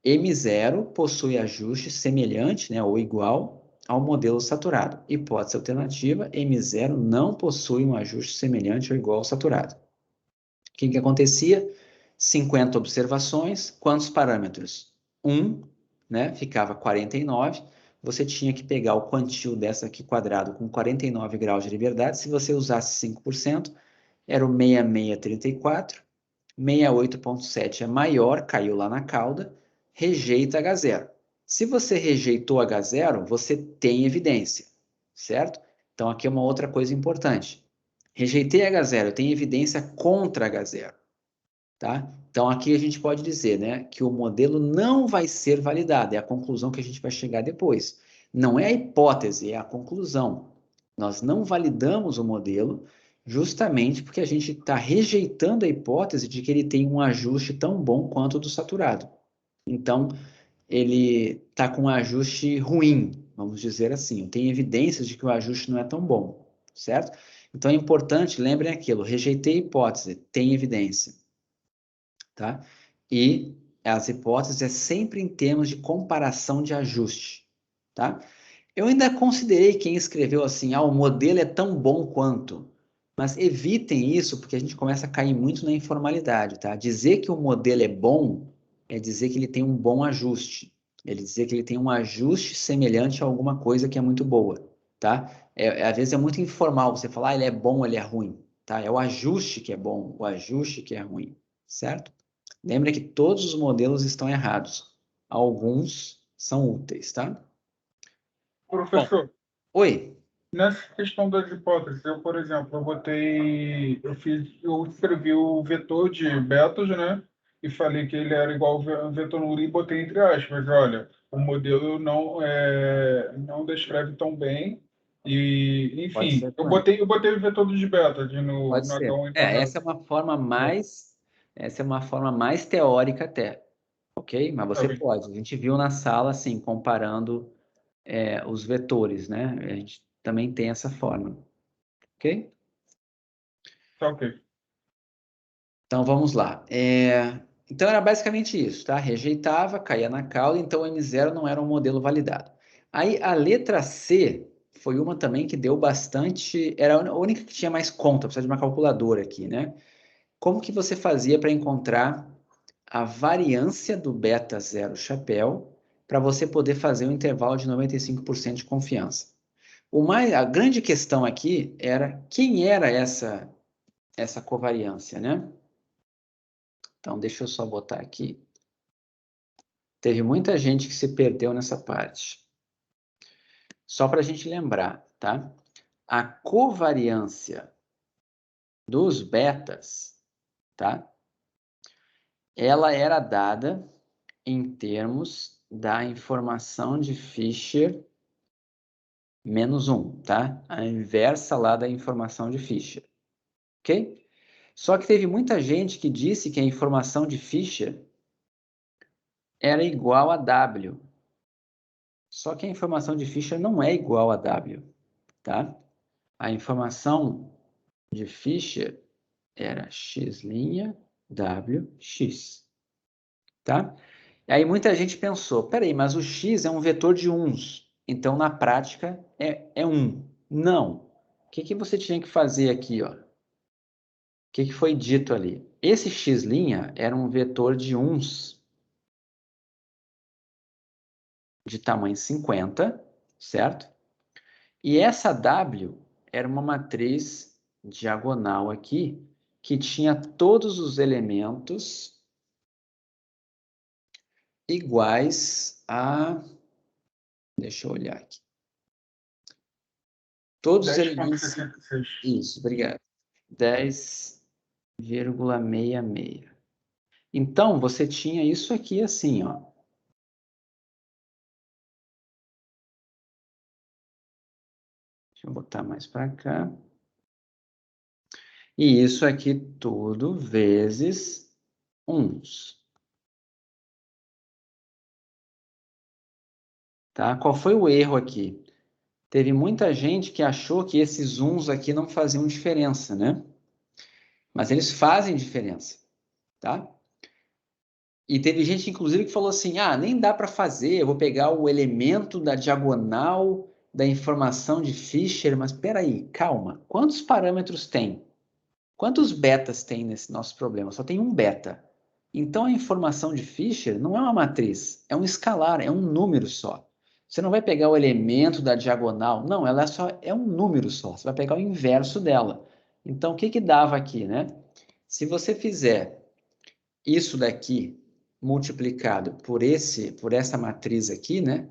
M0 possui ajuste semelhante, né, ou igual ao modelo saturado. Hipótese alternativa, M0 não possui um ajuste semelhante ou igual ao saturado. O que acontecia? 50 observações, quantos parâmetros? 1, né? Ficava 49. Você tinha que pegar o quantil dessa aqui quadrado com 49 graus de liberdade. Se você usasse 5%, era o 6634. 68,7 é maior, caiu lá na cauda, rejeita H0. Se você rejeitou H0, você tem evidência, certo? Então, aqui é uma outra coisa importante. Rejeitei H0, eu tenho evidência contra H0, tá? Então, aqui a gente pode dizer, né, que o modelo não vai ser validado, é a conclusão que a gente vai chegar depois. Não é a hipótese, é a conclusão. Nós não validamos o modelo justamente porque a gente está rejeitando a hipótese de que ele tem um ajuste tão bom quanto o do saturado. Então, ele está com um ajuste ruim, vamos dizer assim. Tem evidências de que o ajuste não é tão bom, certo? Então, é importante, lembrem aquilo, rejeitei a hipótese, tem evidência, tá? E as hipóteses é sempre em termos de comparação de ajuste, tá? Eu ainda considerei quem escreveu assim, o modelo é tão bom quanto. Mas evitem isso, porque a gente começa a cair muito na informalidade, tá? Dizer que o modelo é bom é dizer que ele tem um bom ajuste. Ele dizer que ele tem um ajuste semelhante a alguma coisa que é muito boa, tá? Às vezes é muito informal você falar, ele é bom, ele é ruim, tá? É o ajuste que é bom, o ajuste que é ruim, certo? Lembre que todos os modelos estão errados. Alguns são úteis, tá? Professor, Oi. nessa questão das hipóteses, eu, por exemplo, eu escrevi o vetor de betas, né? E falei que ele era igual ao vetor nulo e botei entre aspas, olha, o modelo não descreve tão bem. E, Pode enfim, ser eu também. botei o vetor de beta no Pode ser. H1 e no H2. Essa é uma forma mais teórica até, ok? Mas Tá você bem. pode. A gente viu na sala, assim, comparando os vetores, né? A gente também tem essa forma, ok? Tá ok. Então, vamos lá. Então, era basicamente isso, tá? Rejeitava, caía na cauda, então o M0 não era um modelo validado. Aí, a letra C foi uma também que deu bastante... Era a única que tinha mais conta, precisa de uma calculadora aqui, né? Como que você fazia para encontrar a variância do beta zero chapéu para você poder fazer um intervalo de 95% de confiança? A grande questão aqui era quem era essa covariância, né? Então, deixa eu só botar aqui. Teve muita gente que se perdeu nessa parte. Só para a gente lembrar, tá? A covariância dos betas, tá? Ela era dada em termos da informação de Fisher menos 1, tá? A inversa lá da informação de Fisher, ok? Só que teve muita gente que disse que a informação de Fisher era igual a W. Só que a informação de Fisher não é igual a W, tá? A informação de Fisher era x' wx, tá? E aí muita gente pensou, peraí, mas o x é um vetor de uns, então na prática é 1. Não. O que você tinha que fazer aqui, ó? O que foi dito ali? Esse x' era um vetor de uns de tamanho 50, certo? E essa W era uma matriz diagonal aqui, que tinha todos os elementos iguais a... Deixa eu olhar aqui. Todos os elementos... 10,66. Isso, obrigado. 10,66. Então, você tinha isso aqui assim, ó. Deixa eu botar mais para cá. E isso aqui tudo vezes uns. Tá? Qual foi o erro aqui? Teve muita gente que achou que esses uns aqui não faziam diferença, né? Mas eles fazem diferença, tá? E teve gente, inclusive, que falou assim, nem dá para fazer, eu vou pegar o elemento da diagonal da informação de Fisher, mas espera aí, calma, quantos parâmetros tem? Quantos betas tem nesse nosso problema? Só tem um beta. Então, a informação de Fisher não é uma matriz, é um escalar, é um número só. Você não vai pegar o elemento da diagonal, não, ela é um número só, você vai pegar o inverso dela. Então, o que dava aqui, né? Se você fizer isso daqui multiplicado por essa matriz aqui, né?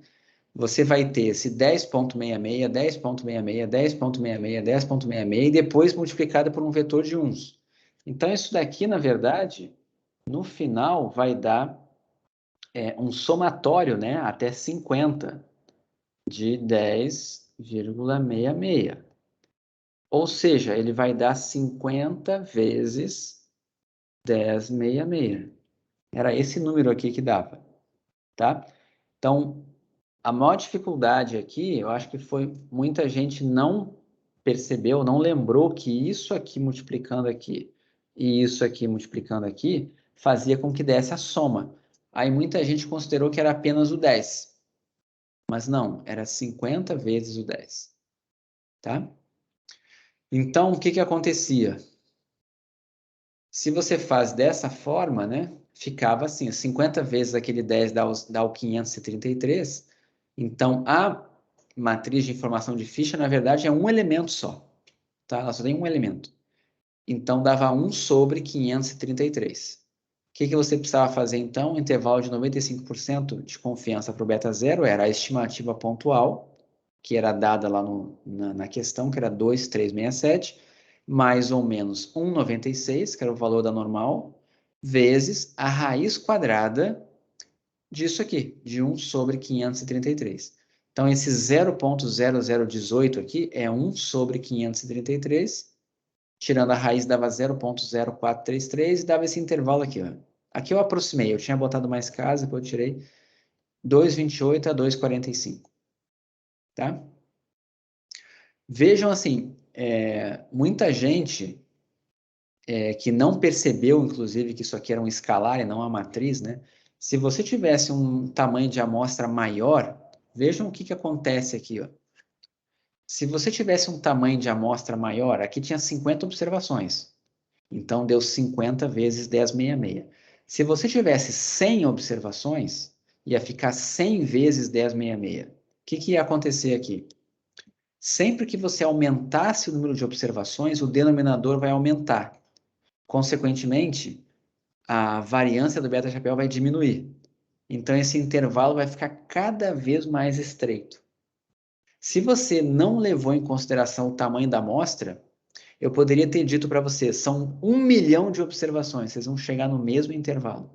Você vai ter esse 10,66, 10,66, 10,66, 10,66 e depois multiplicado por um vetor de uns. Então, isso daqui, na verdade, no final vai dar um somatório, né, até 50 de 10,66. Ou seja, ele vai dar 50 vezes 10,66. Era esse número aqui que dava, tá? Então, a maior dificuldade aqui, eu acho que foi muita gente não percebeu, não lembrou que isso aqui multiplicando aqui e isso aqui multiplicando aqui fazia com que desse a soma. Aí muita gente considerou que era apenas o 10. Mas não, era 50 vezes o 10. Tá? Então, o que acontecia? Se você faz dessa forma, né, ficava assim, 50 vezes aquele 10 dá o 533. Então, a matriz de informação de Fisher, na verdade, é um elemento só. Tá? Ela só tem um elemento. Então, dava 1 sobre 533. que você precisava fazer, então? Um intervalo de 95% de confiança para o beta 0 era a estimativa pontual, que era dada lá na questão, que era 2,367, mais ou menos 1,96, que era o valor da normal, vezes a raiz quadrada disso aqui, de 1 sobre 533. Então, esse 0,0018 aqui é 1 sobre 533, tirando a raiz dava 0,0433 e dava esse intervalo aqui, ó. Aqui eu aproximei, eu tinha botado mais casa, depois eu tirei 2,28 a 2,45, tá? Vejam assim, muita gente que não percebeu, inclusive, que isso aqui era um escalar e não uma matriz, né? Se você tivesse um tamanho de amostra maior, vejam o que acontece aqui, ó. Se você tivesse um tamanho de amostra maior, aqui tinha 50 observações. Então, deu 50 vezes 1066. Se você tivesse 100 observações, ia ficar 100 vezes 1066. O que ia acontecer aqui? Sempre que você aumentasse o número de observações, o denominador vai aumentar. Consequentemente, a variância do beta-chapéu vai diminuir. Então, esse intervalo vai ficar cada vez mais estreito. Se você não levou em consideração o tamanho da amostra, eu poderia ter dito para você, são 1 milhão de observações, vocês vão chegar no mesmo intervalo.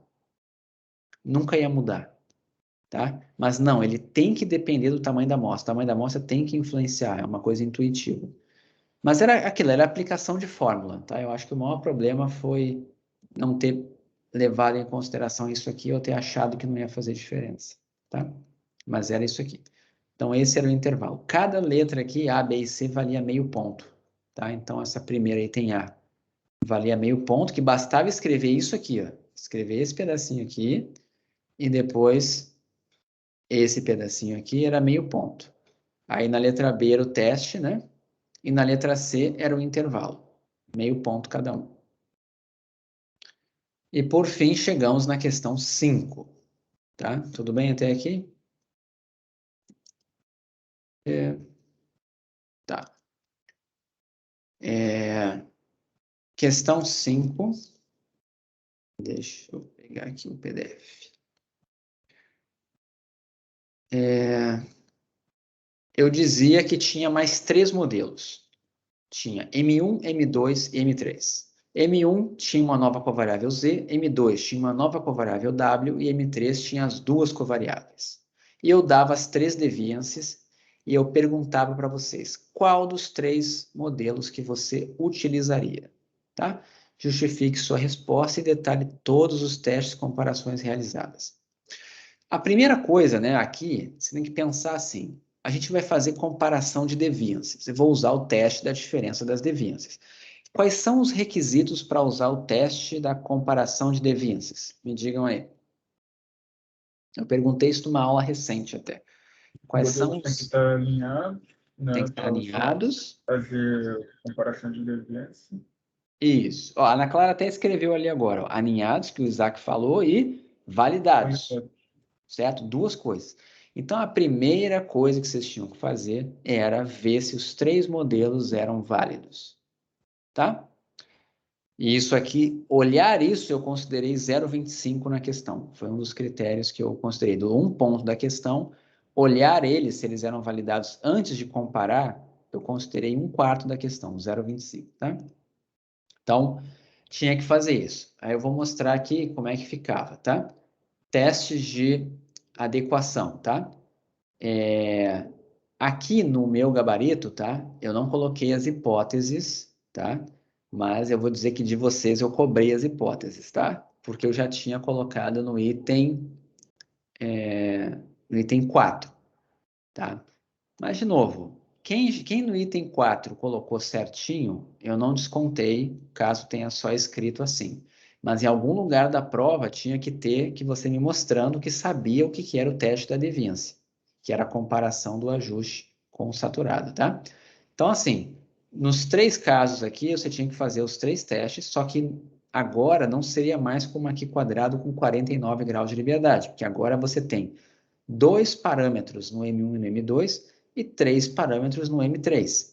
Nunca ia mudar, tá? Mas não, ele tem que depender do tamanho da amostra. O tamanho da amostra tem que influenciar, é uma coisa intuitiva. Mas era aquilo, era aplicação de fórmula, tá? Eu acho que o maior problema foi não ter levado em consideração isso aqui ou ter achado que não ia fazer diferença, tá? Mas era isso aqui. Então, esse era o intervalo. Cada letra aqui, A, B e C, valia meio ponto, tá? Então, essa primeira aí tem A, valia meio ponto, que bastava escrever isso aqui, ó. Escrever esse pedacinho aqui e depois esse pedacinho aqui era meio ponto. Aí, na letra B era o teste, né? E na letra C era o intervalo. Meio ponto cada um. E, por fim, chegamos na questão 5. Tá? Tudo bem até aqui? Tá. Questão 5. Deixa eu pegar aqui o PDF. Eu dizia que tinha mais 3 modelos. Tinha M1, M2 e M3. M1 tinha uma nova covariável Z, M2 tinha uma nova covariável W e M3 tinha as duas covariáveis. E eu dava as 3 deviances e eu perguntava para vocês qual dos 3 modelos que você utilizaria, tá? Justifique sua resposta e detalhe todos os testes e comparações realizadas. A primeira coisa, né, aqui, você tem que pensar assim, a gente vai fazer comparação de deviances. Eu vou usar o teste da diferença das deviances. Quais são os requisitos para usar o teste da comparação de deviances? Me digam aí. Eu perguntei isso numa aula recente até. Quais são os... Tem que estar alinhados, né? Tem que estar alinhados. Fazer comparação de deviança. Isso. Ó, a Ana Clara até escreveu ali agora, ó, alinhados, que o Isaac falou, e validados. Certo? 2 coisas. Então, a primeira coisa que vocês tinham que fazer era ver se os 3 modelos eram válidos. Tá? E isso aqui, olhar isso, eu considerei 0,25 na questão. Foi um dos critérios que eu considerei. Do 1 ponto da questão, olhar eles, se eles eram validados antes de comparar, eu considerei 1/4 da questão, 0,25, tá? Então, tinha que fazer isso. Aí eu vou mostrar aqui como é que ficava, tá? Testes de adequação, tá? Aqui no meu gabarito, tá? Eu não coloquei as hipóteses, tá? Mas eu vou dizer que de vocês eu cobrei as hipóteses, tá? Porque eu já tinha colocado no item 4, tá? Mas, de novo, quem no item 4 colocou certinho, eu não descontei, caso tenha só escrito assim. Mas em algum lugar da prova tinha que ter que você me mostrando que sabia o que era o teste da deviância, que era a comparação do ajuste com o saturado, tá? Então, assim, nos 3 casos aqui, você tinha que fazer os 3 testes, só que agora não seria mais como aqui quadrado com 49 graus de liberdade, porque agora você tem 2 parâmetros no M1 e no M2 e 3 parâmetros no M3.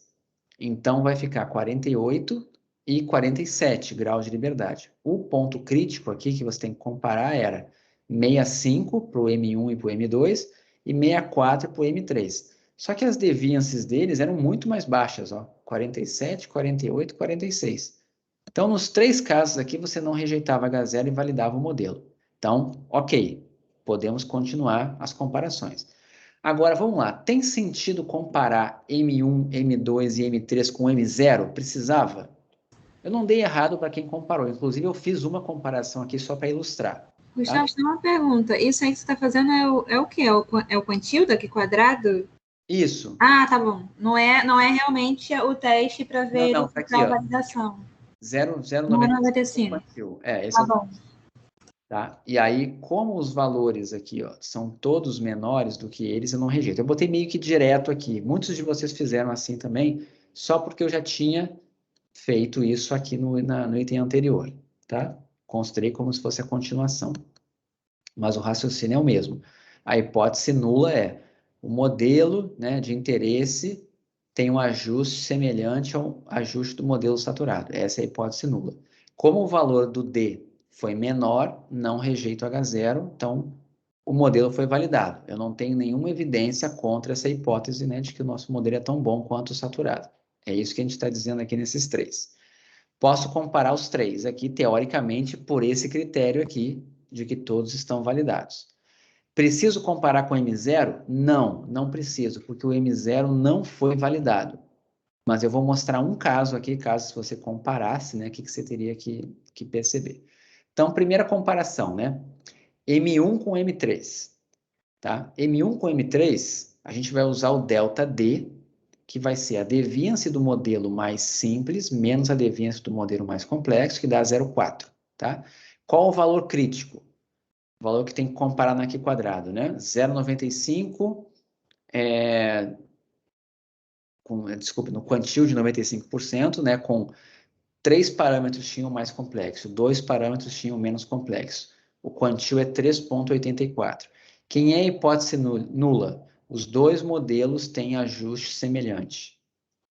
Então, vai ficar 48 e 47 graus de liberdade. O ponto crítico aqui que você tem que comparar era 65 para o M1 e para o M2 e 64 para o M3. Só que as deviances deles eram muito mais baixas, ó, 47, 48, 46. Então, nos 3 casos aqui, você não rejeitava H0 e validava o modelo. Então, ok, podemos continuar as comparações. Agora, vamos lá. Tem sentido comparar M1, M2 e M3 com M0? Precisava? Eu não dei errado para quem comparou. Inclusive, eu fiz uma comparação aqui só para ilustrar. Gustavo, tem uma pergunta. Isso aí que você está fazendo é o quê? É o quantilda aqui quadrado? Isso. Ah, tá bom. Não é realmente o teste para verificar tá aqui, ó. a validação. 0,95. Esse é o bom. tá? E aí, como os valores aqui, ó, são todos menores do que eles, eu não rejeito. Eu botei meio que direto aqui. Muitos de vocês fizeram assim também, só porque eu já tinha feito isso aqui no item anterior, tá? Considerei como se fosse a continuação. Mas o raciocínio é o mesmo. A hipótese nula é o modelo, né, de interesse tem um ajuste semelhante ao ajuste do modelo saturado. Essa é a hipótese nula. Como o valor do D foi menor, não rejeito H0, então o modelo foi validado. Eu não tenho nenhuma evidência contra essa hipótese, né, de que o nosso modelo é tão bom quanto o saturado. É isso que a gente está dizendo aqui nesses 3. Posso comparar os 3 aqui, teoricamente, por esse critério aqui, de que todos estão validados. Preciso comparar com o M0? Não, não preciso, porque o M0 não foi validado. Mas eu vou mostrar um caso aqui, caso você comparasse, né, o que você teria que perceber. Então, primeira comparação, né? M1 com M3, tá? M1 com M3, a gente vai usar o ΔD, que vai ser a deviance do modelo mais simples menos a deviance do modelo mais complexo, que dá 0,4, tá? Qual o valor crítico? O valor que tem que comparar na Q quadrado, né? 0,95, desculpa, no quantil de 95%, né? Com 3 parâmetros tinham mais complexo, 2 parâmetros tinham menos complexo. O quantil é 3,84. Quem é a hipótese nula? Os 2 modelos têm ajuste semelhante,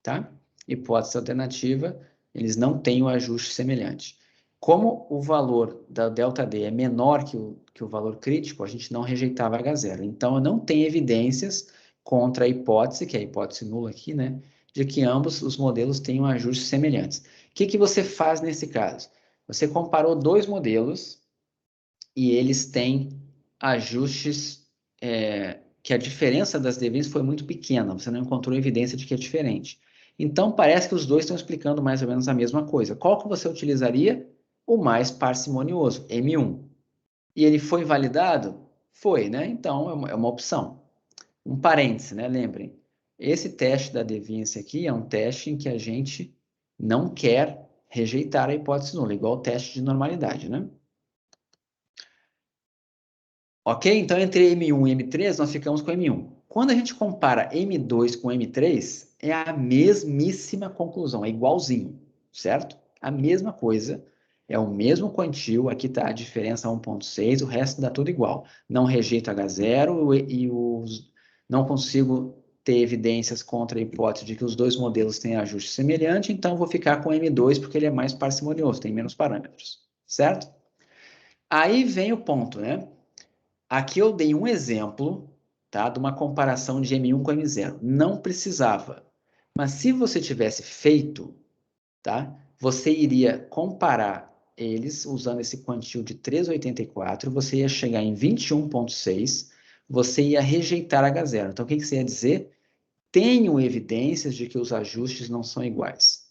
tá? Hipótese alternativa, eles não têm o ajuste semelhante. Como o valor da ΔD é menor que o valor crítico, a gente não rejeitava H0. Então, eu não tenho evidências contra a hipótese, que é a hipótese nula aqui, né? De que ambos os modelos tenham ajustes semelhantes. O que você faz nesse caso? Você comparou 2 modelos e eles têm ajustes que a diferença das deviances foi muito pequena, você não encontrou evidência de que é diferente. Então, parece que os dois estão explicando mais ou menos a mesma coisa. Qual que você utilizaria? O mais parcimonioso, M1. E ele foi validado? Foi, né? Então, é uma opção. Um parêntese, né? Lembrem, esse teste da deviância aqui é um teste em que a gente não quer rejeitar a hipótese nula, igual o teste de normalidade, né? Ok? Então, entre M1 e M3, nós ficamos com M1. Quando a gente compara M2 com M3, é a mesmíssima conclusão, é igualzinho, certo? A mesma coisa, é o mesmo quantil, aqui está a diferença 1,6, o resto dá tudo igual. Não rejeito H0 e não consigo ter evidências contra a hipótese de que os 2 modelos têm ajuste semelhante, então vou ficar com M2 porque ele é mais parcimonioso, tem menos parâmetros, certo? Aí vem o ponto, né? Aqui eu dei um exemplo, tá, de uma comparação de M1 com M0. Não precisava. Mas se você tivesse feito, tá, você iria comparar eles usando esse quantil de 3,84, você ia chegar em 21,6, você ia rejeitar H0. Então, o que você ia dizer? Tenho evidências de que os ajustes não são iguais.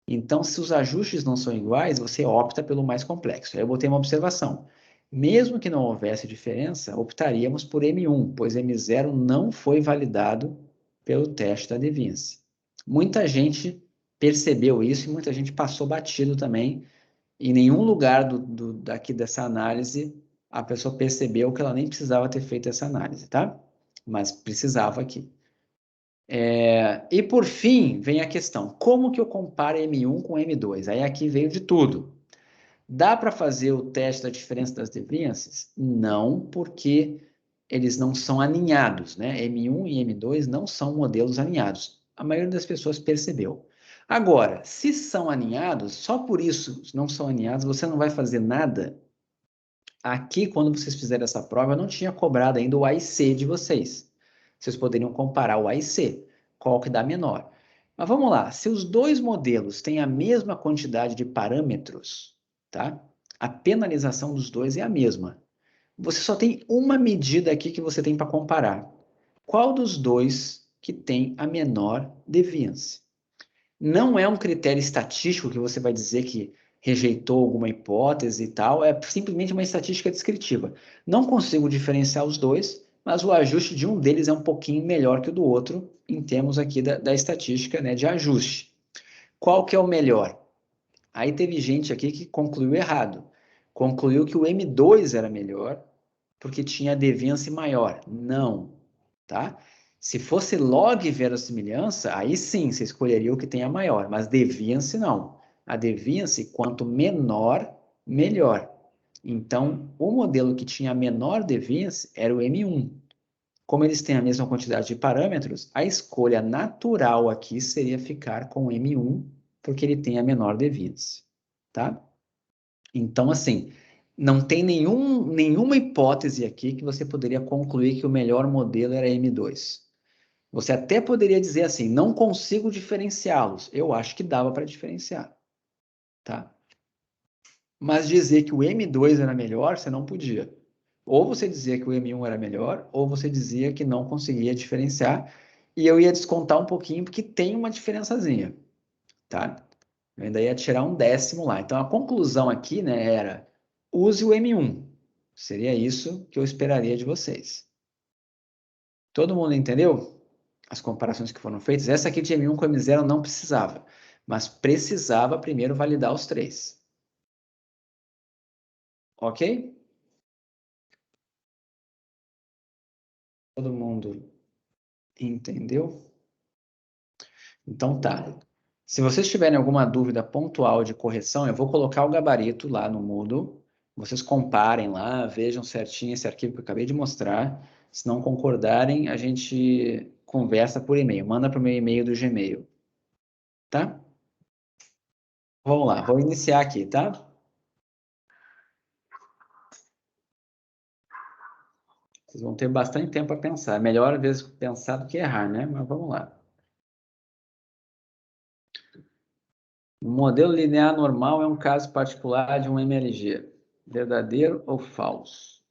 Então, se os ajustes não são iguais, você opta pelo mais complexo. Aí eu botei uma observação. Mesmo que não houvesse diferença, optaríamos por M1, pois M0 não foi validado pelo teste da deviance. Muita gente percebeu isso e muita gente passou batido também. Em nenhum lugar daqui dessa análise a pessoa percebeu que ela nem precisava ter feito essa análise, tá? Mas precisava aqui. E por fim, vem a questão, como que eu comparo M1 com M2? Aí aqui veio de tudo. Dá para fazer o teste da diferença das deviances? Não, porque eles não são alinhados, né? M1 e M2 não são modelos alinhados. A maioria das pessoas percebeu. Agora, se são aninhados, só por isso não são aninhados, você não vai fazer nada. Aqui, quando vocês fizeram essa prova, eu não tinha cobrado ainda o A e C de vocês. Vocês poderiam comparar o A e C, qual que dá menor. Mas vamos lá, se os dois modelos têm a mesma quantidade de parâmetros, tá? A penalização dos dois é a mesma. Você só tem uma medida aqui que você tem para comparar. Qual dos dois que tem a menor deviance? Não é um critério estatístico que você vai dizer que rejeitou alguma hipótese e tal, é simplesmente uma estatística descritiva. Não consigo diferenciar os dois, mas o ajuste de um deles é um pouquinho melhor que o do outro, em termos aqui da estatística, né, de ajuste. Qual que é o melhor? Aí teve gente aqui que concluiu errado. Concluiu que o M2 era melhor, porque tinha deviance maior. Não, tá? Se fosse log verossimilhança, aí sim você escolheria o que tem a maior, mas deviance não. A deviance, quanto menor, melhor. Então, o modelo que tinha a menor deviance era o M1. Como eles têm a mesma quantidade de parâmetros, a escolha natural aqui seria ficar com o M1, porque ele tem a menor deviance, tá? Então, assim, não tem nenhuma hipótese aqui que você poderia concluir que o melhor modelo era M2. Você até poderia dizer assim, não consigo diferenciá-los. Eu acho que dava para diferenciar, tá? Mas dizer que o M2 era melhor, você não podia. Ou você dizia que o M1 era melhor, ou você dizia que não conseguia diferenciar, e eu ia descontar um pouquinho, porque tem uma diferençazinha, tá? Eu ainda ia tirar um décimo lá. Então, a conclusão aqui, né, era use o M1. Seria isso que eu esperaria de vocês. Todo mundo entendeu as comparações que foram feitas? Essa aqui de M1 com M0 não precisava, mas precisava primeiro validar os três. Ok? Todo mundo entendeu? Então tá. Se vocês tiverem alguma dúvida pontual de correção, eu vou colocar o gabarito lá no Moodle. Vocês comparem lá, vejam certinho esse arquivo que eu acabei de mostrar. Se não concordarem, a gente conversa por e-mail. Manda para o meu e-mail do Gmail. Tá? Vamos lá, vou iniciar aqui, tá? Vocês vão ter bastante tempo para pensar. É melhor, às vezes, pensar do que errar, né? Mas vamos lá. O modelo linear normal é um caso particular de um MLG. Verdadeiro ou falso?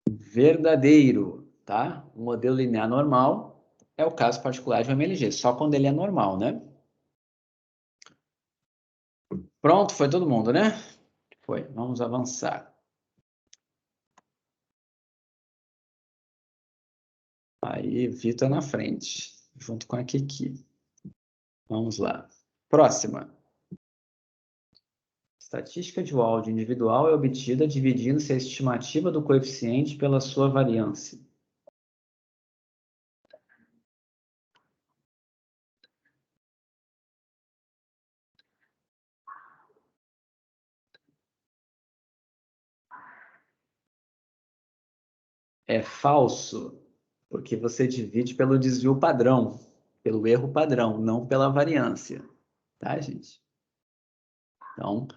Verdadeiro, tá? O modelo linear normal é o caso particular de um MLG, só quando ele é normal, né? Pronto, foi todo mundo, né? Foi, vamos avançar. Aí, Vitor na frente, junto com a Kiki. Vamos lá. Próxima. Estatística de áudio individual é obtida dividindo-se a estimativa do coeficiente pela sua variância. É falso, porque você divide pelo desvio padrão, pelo erro padrão, não pela variância. Tá, gente? Então,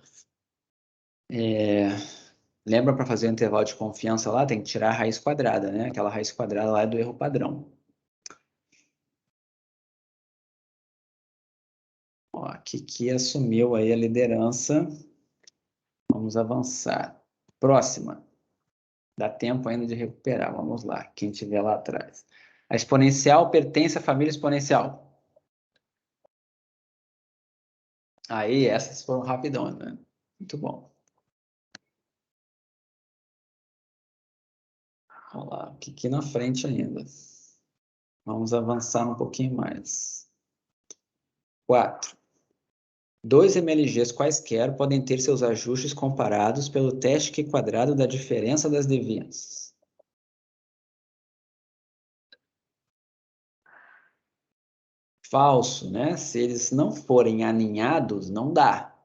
lembra para fazer o intervalo de confiança lá, tem que tirar a raiz quadrada, né? Aquela raiz quadrada lá é do erro padrão. Ó, a Kiki assumiu aí a liderança. Vamos avançar. Próxima. Dá tempo ainda de recuperar. Vamos lá, quem estiver lá atrás. A exponencial pertence à família exponencial. Aí, essas foram rapidão, né? Muito bom. Vamos lá, Kiki na frente ainda. Vamos avançar um pouquinho mais. 4. Dois MLGs quaisquer podem ter seus ajustes comparados pelo teste Q quadrado da diferença das devianças. Falso, né? Se eles não forem aninhados, não dá,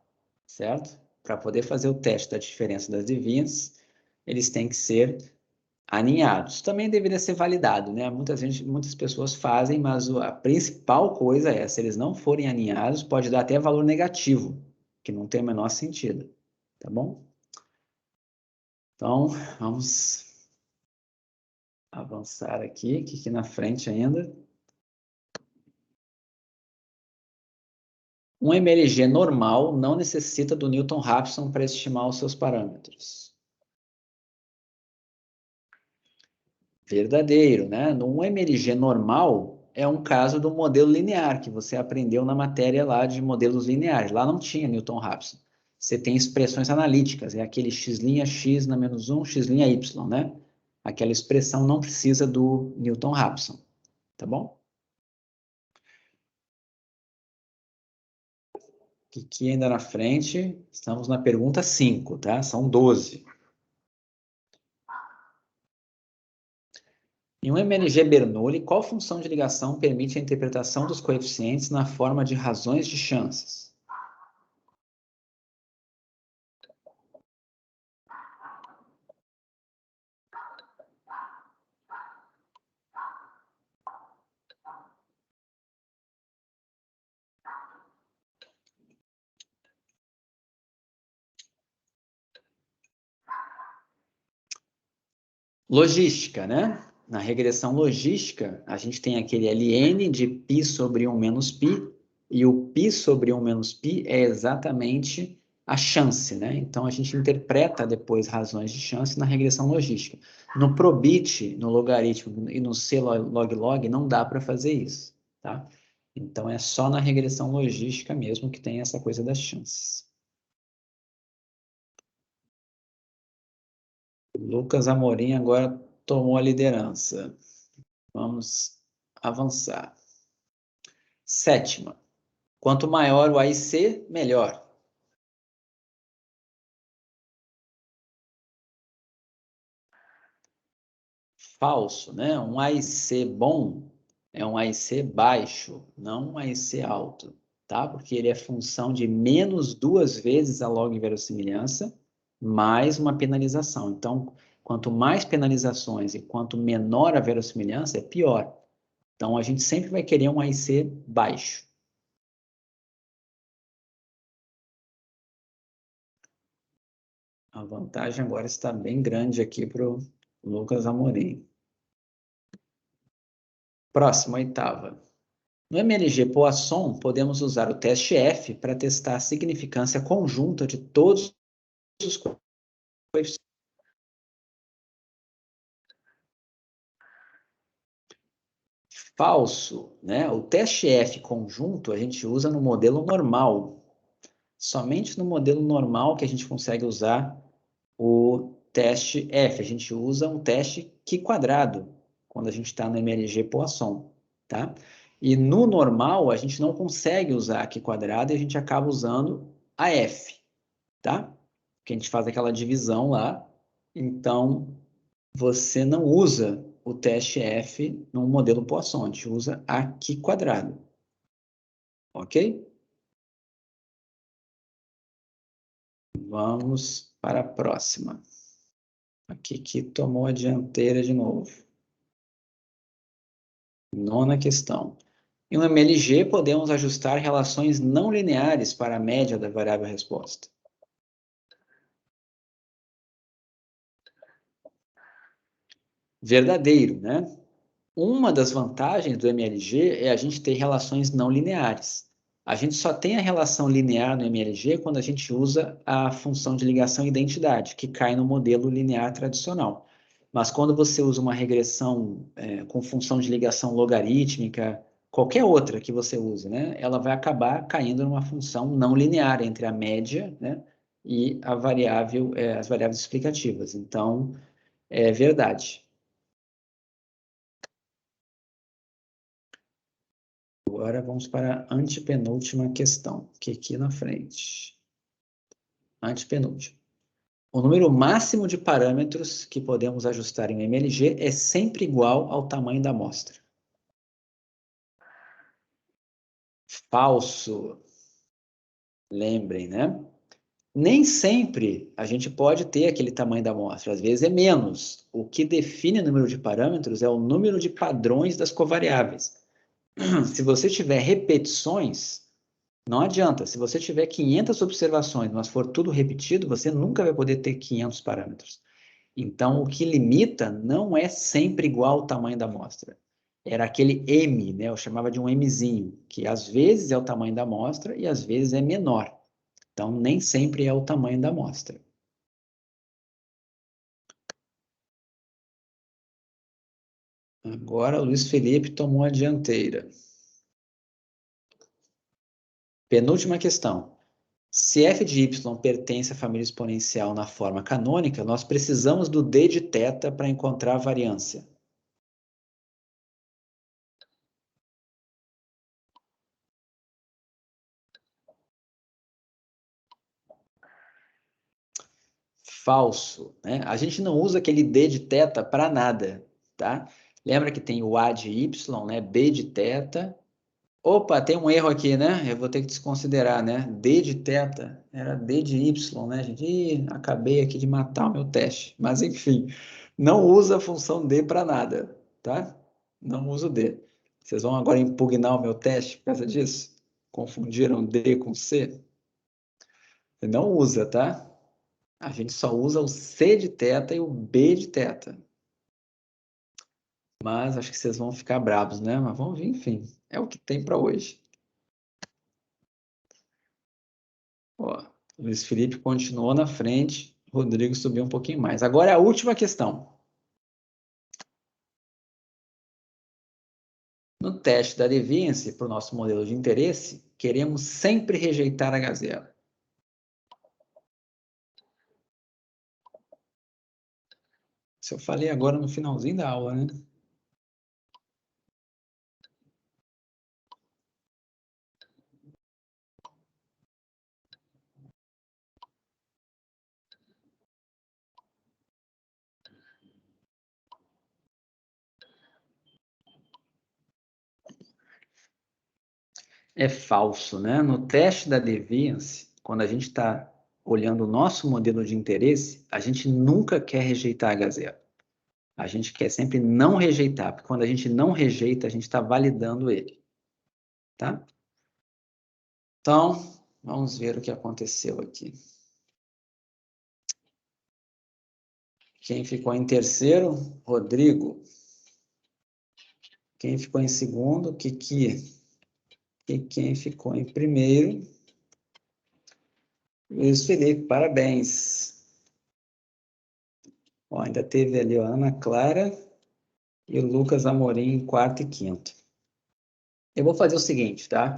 certo? Para poder fazer o teste da diferença das devianças, eles têm que ser aninhados. Também deveria ser validado, né? Muitas pessoas fazem, mas a principal coisa é, se eles não forem aninhados, pode dar até valor negativo, que não tem o menor sentido, tá bom? Então, vamos avançar aqui, que aqui na frente ainda. Um MLG normal não necessita do Newton-Raphson para estimar os seus parâmetros. Verdadeiro, né? Um MLG normal é um caso do modelo linear, que você aprendeu na matéria lá de modelos lineares. Lá não tinha Newton-Raphson. Você tem expressões analíticas, é aquele x' x na menos 1, x' y, né? Aquela expressão não precisa do Newton-Raphson, tá bom? Aqui ainda na frente, estamos na pergunta 5, tá? São 12. Em um MLG Bernoulli, qual função de ligação permite a interpretação dos coeficientes na forma de razões de chances? Logística, né? Na regressão logística, a gente tem aquele ln de π sobre 1 menos π, e o π sobre 1 menos π é exatamente a chance, né? Então, a gente interpreta depois razões de chance na regressão logística. No probit, no logaritmo e no c-log-log, não dá para fazer isso, tá? Então, é só na regressão logística mesmo que tem essa coisa das chances. Lucas Amorim agora tomou a liderança. Vamos avançar. 7ª. Quanto maior o AIC, melhor. Falso, né? Um AIC bom é um AIC baixo, não um AIC alto, tá? Porque ele é função de menos 2 vezes a log-verossimilhança mais uma penalização. Então, quanto mais penalizações e quanto menor a verossimilhança, é pior. Então, a gente sempre vai querer um AIC baixo. A vantagem agora está bem grande aqui para o Lucas Amorim. Próxima, 8ª. No MLG Poisson, podemos usar o teste F para testar a significância conjunta de todos os coeficientes. Falso, né? O teste F conjunto a gente usa no modelo normal. Somente no modelo normal que a gente consegue usar o teste F. A gente usa um teste Q quadrado quando a gente está no MLG Poisson, tá? E no normal a gente não consegue usar Q quadrado e a gente acaba usando a F, tá? Porque a gente faz aquela divisão lá. Então, você não usa o teste F no modelo Poisson, a gente usa a Q quadrado. Ok? Vamos para a próxima. Aqui que tomou a dianteira de novo. 9ª questão. Em um MLG, podemos ajustar relações não lineares para a média da variável resposta. Verdadeiro, né? Uma das vantagens do MLG é a gente ter relações não lineares. A gente só tem a relação linear no MLG quando a gente usa a função de ligação e identidade, que cai no modelo linear tradicional. Mas quando você usa uma regressão com função de ligação logarítmica, qualquer outra que você use, né, ela vai acabar caindo numa função não linear entre a média, né, e a variável, as variáveis explicativas. Então, é verdade. Agora vamos para a antepenúltima questão, que é aqui na frente. Antepenúltima. O número máximo de parâmetros que podemos ajustar em MLG é sempre igual ao tamanho da amostra. Falso. Lembrem, né? Nem sempre a gente pode ter aquele tamanho da amostra, às vezes é menos. O que define o número de parâmetros é o número de padrões das covariáveis. Se você tiver repetições, não adianta. Se você tiver 500 observações, mas for tudo repetido, você nunca vai poder ter 500 parâmetros. Então, o que limita não é sempre igual ao tamanho da amostra. Era aquele M, né? Eu chamava de um Mzinho, que às vezes é o tamanho da amostra e às vezes é menor. Então, nem sempre é o tamanho da amostra. Agora, o Luiz Felipe tomou a dianteira. Penúltima questão. Se f de y pertence à família exponencial na forma canônica, nós precisamos do d de θ para encontrar a variância. Falso, né? A gente não usa aquele d de θ para nada, tá? Lembra que tem o a de y, né? B de θ. Opa, tem um erro aqui, né? Eu vou ter que desconsiderar, né? D de θ era D de y, né, gente? Ih, acabei aqui de matar o meu teste. Mas, enfim, não usa a função D para nada, tá? Não uso D. Vocês vão agora impugnar o meu teste por causa disso? Confundiram D com C? Não usa, tá? A gente só usa o C de θ e o B de θ. Mas acho que vocês vão ficar bravos, né? Mas vamos ver, enfim. É o que tem para hoje. Ó, Luiz Felipe continuou na frente, Rodrigo subiu um pouquinho mais. Agora é a última questão. No teste da deviance, para o nosso modelo de interesse, queremos sempre rejeitar H0. Isso eu falei agora no finalzinho da aula, né? É falso, né? No teste da deviance, quando a gente está olhando o nosso modelo de interesse, a gente nunca quer rejeitar H0. A gente quer sempre não rejeitar, porque quando a gente não rejeita, a gente está validando ele. Tá? Então, vamos ver o que aconteceu aqui. Quem ficou em terceiro? Rodrigo. Quem ficou em segundo? Kiki. E quem ficou em primeiro? Luiz Felipe, parabéns. Ó, ainda teve ali a Ana Clara e o Lucas Amorim em quarto e quinto. Eu vou fazer o seguinte, tá?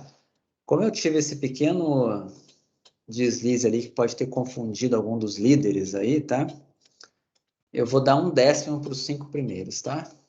Como eu tive esse pequeno deslize ali que pode ter confundido algum dos líderes aí, tá? Eu vou dar 1/10 para os 5 primeiros, tá?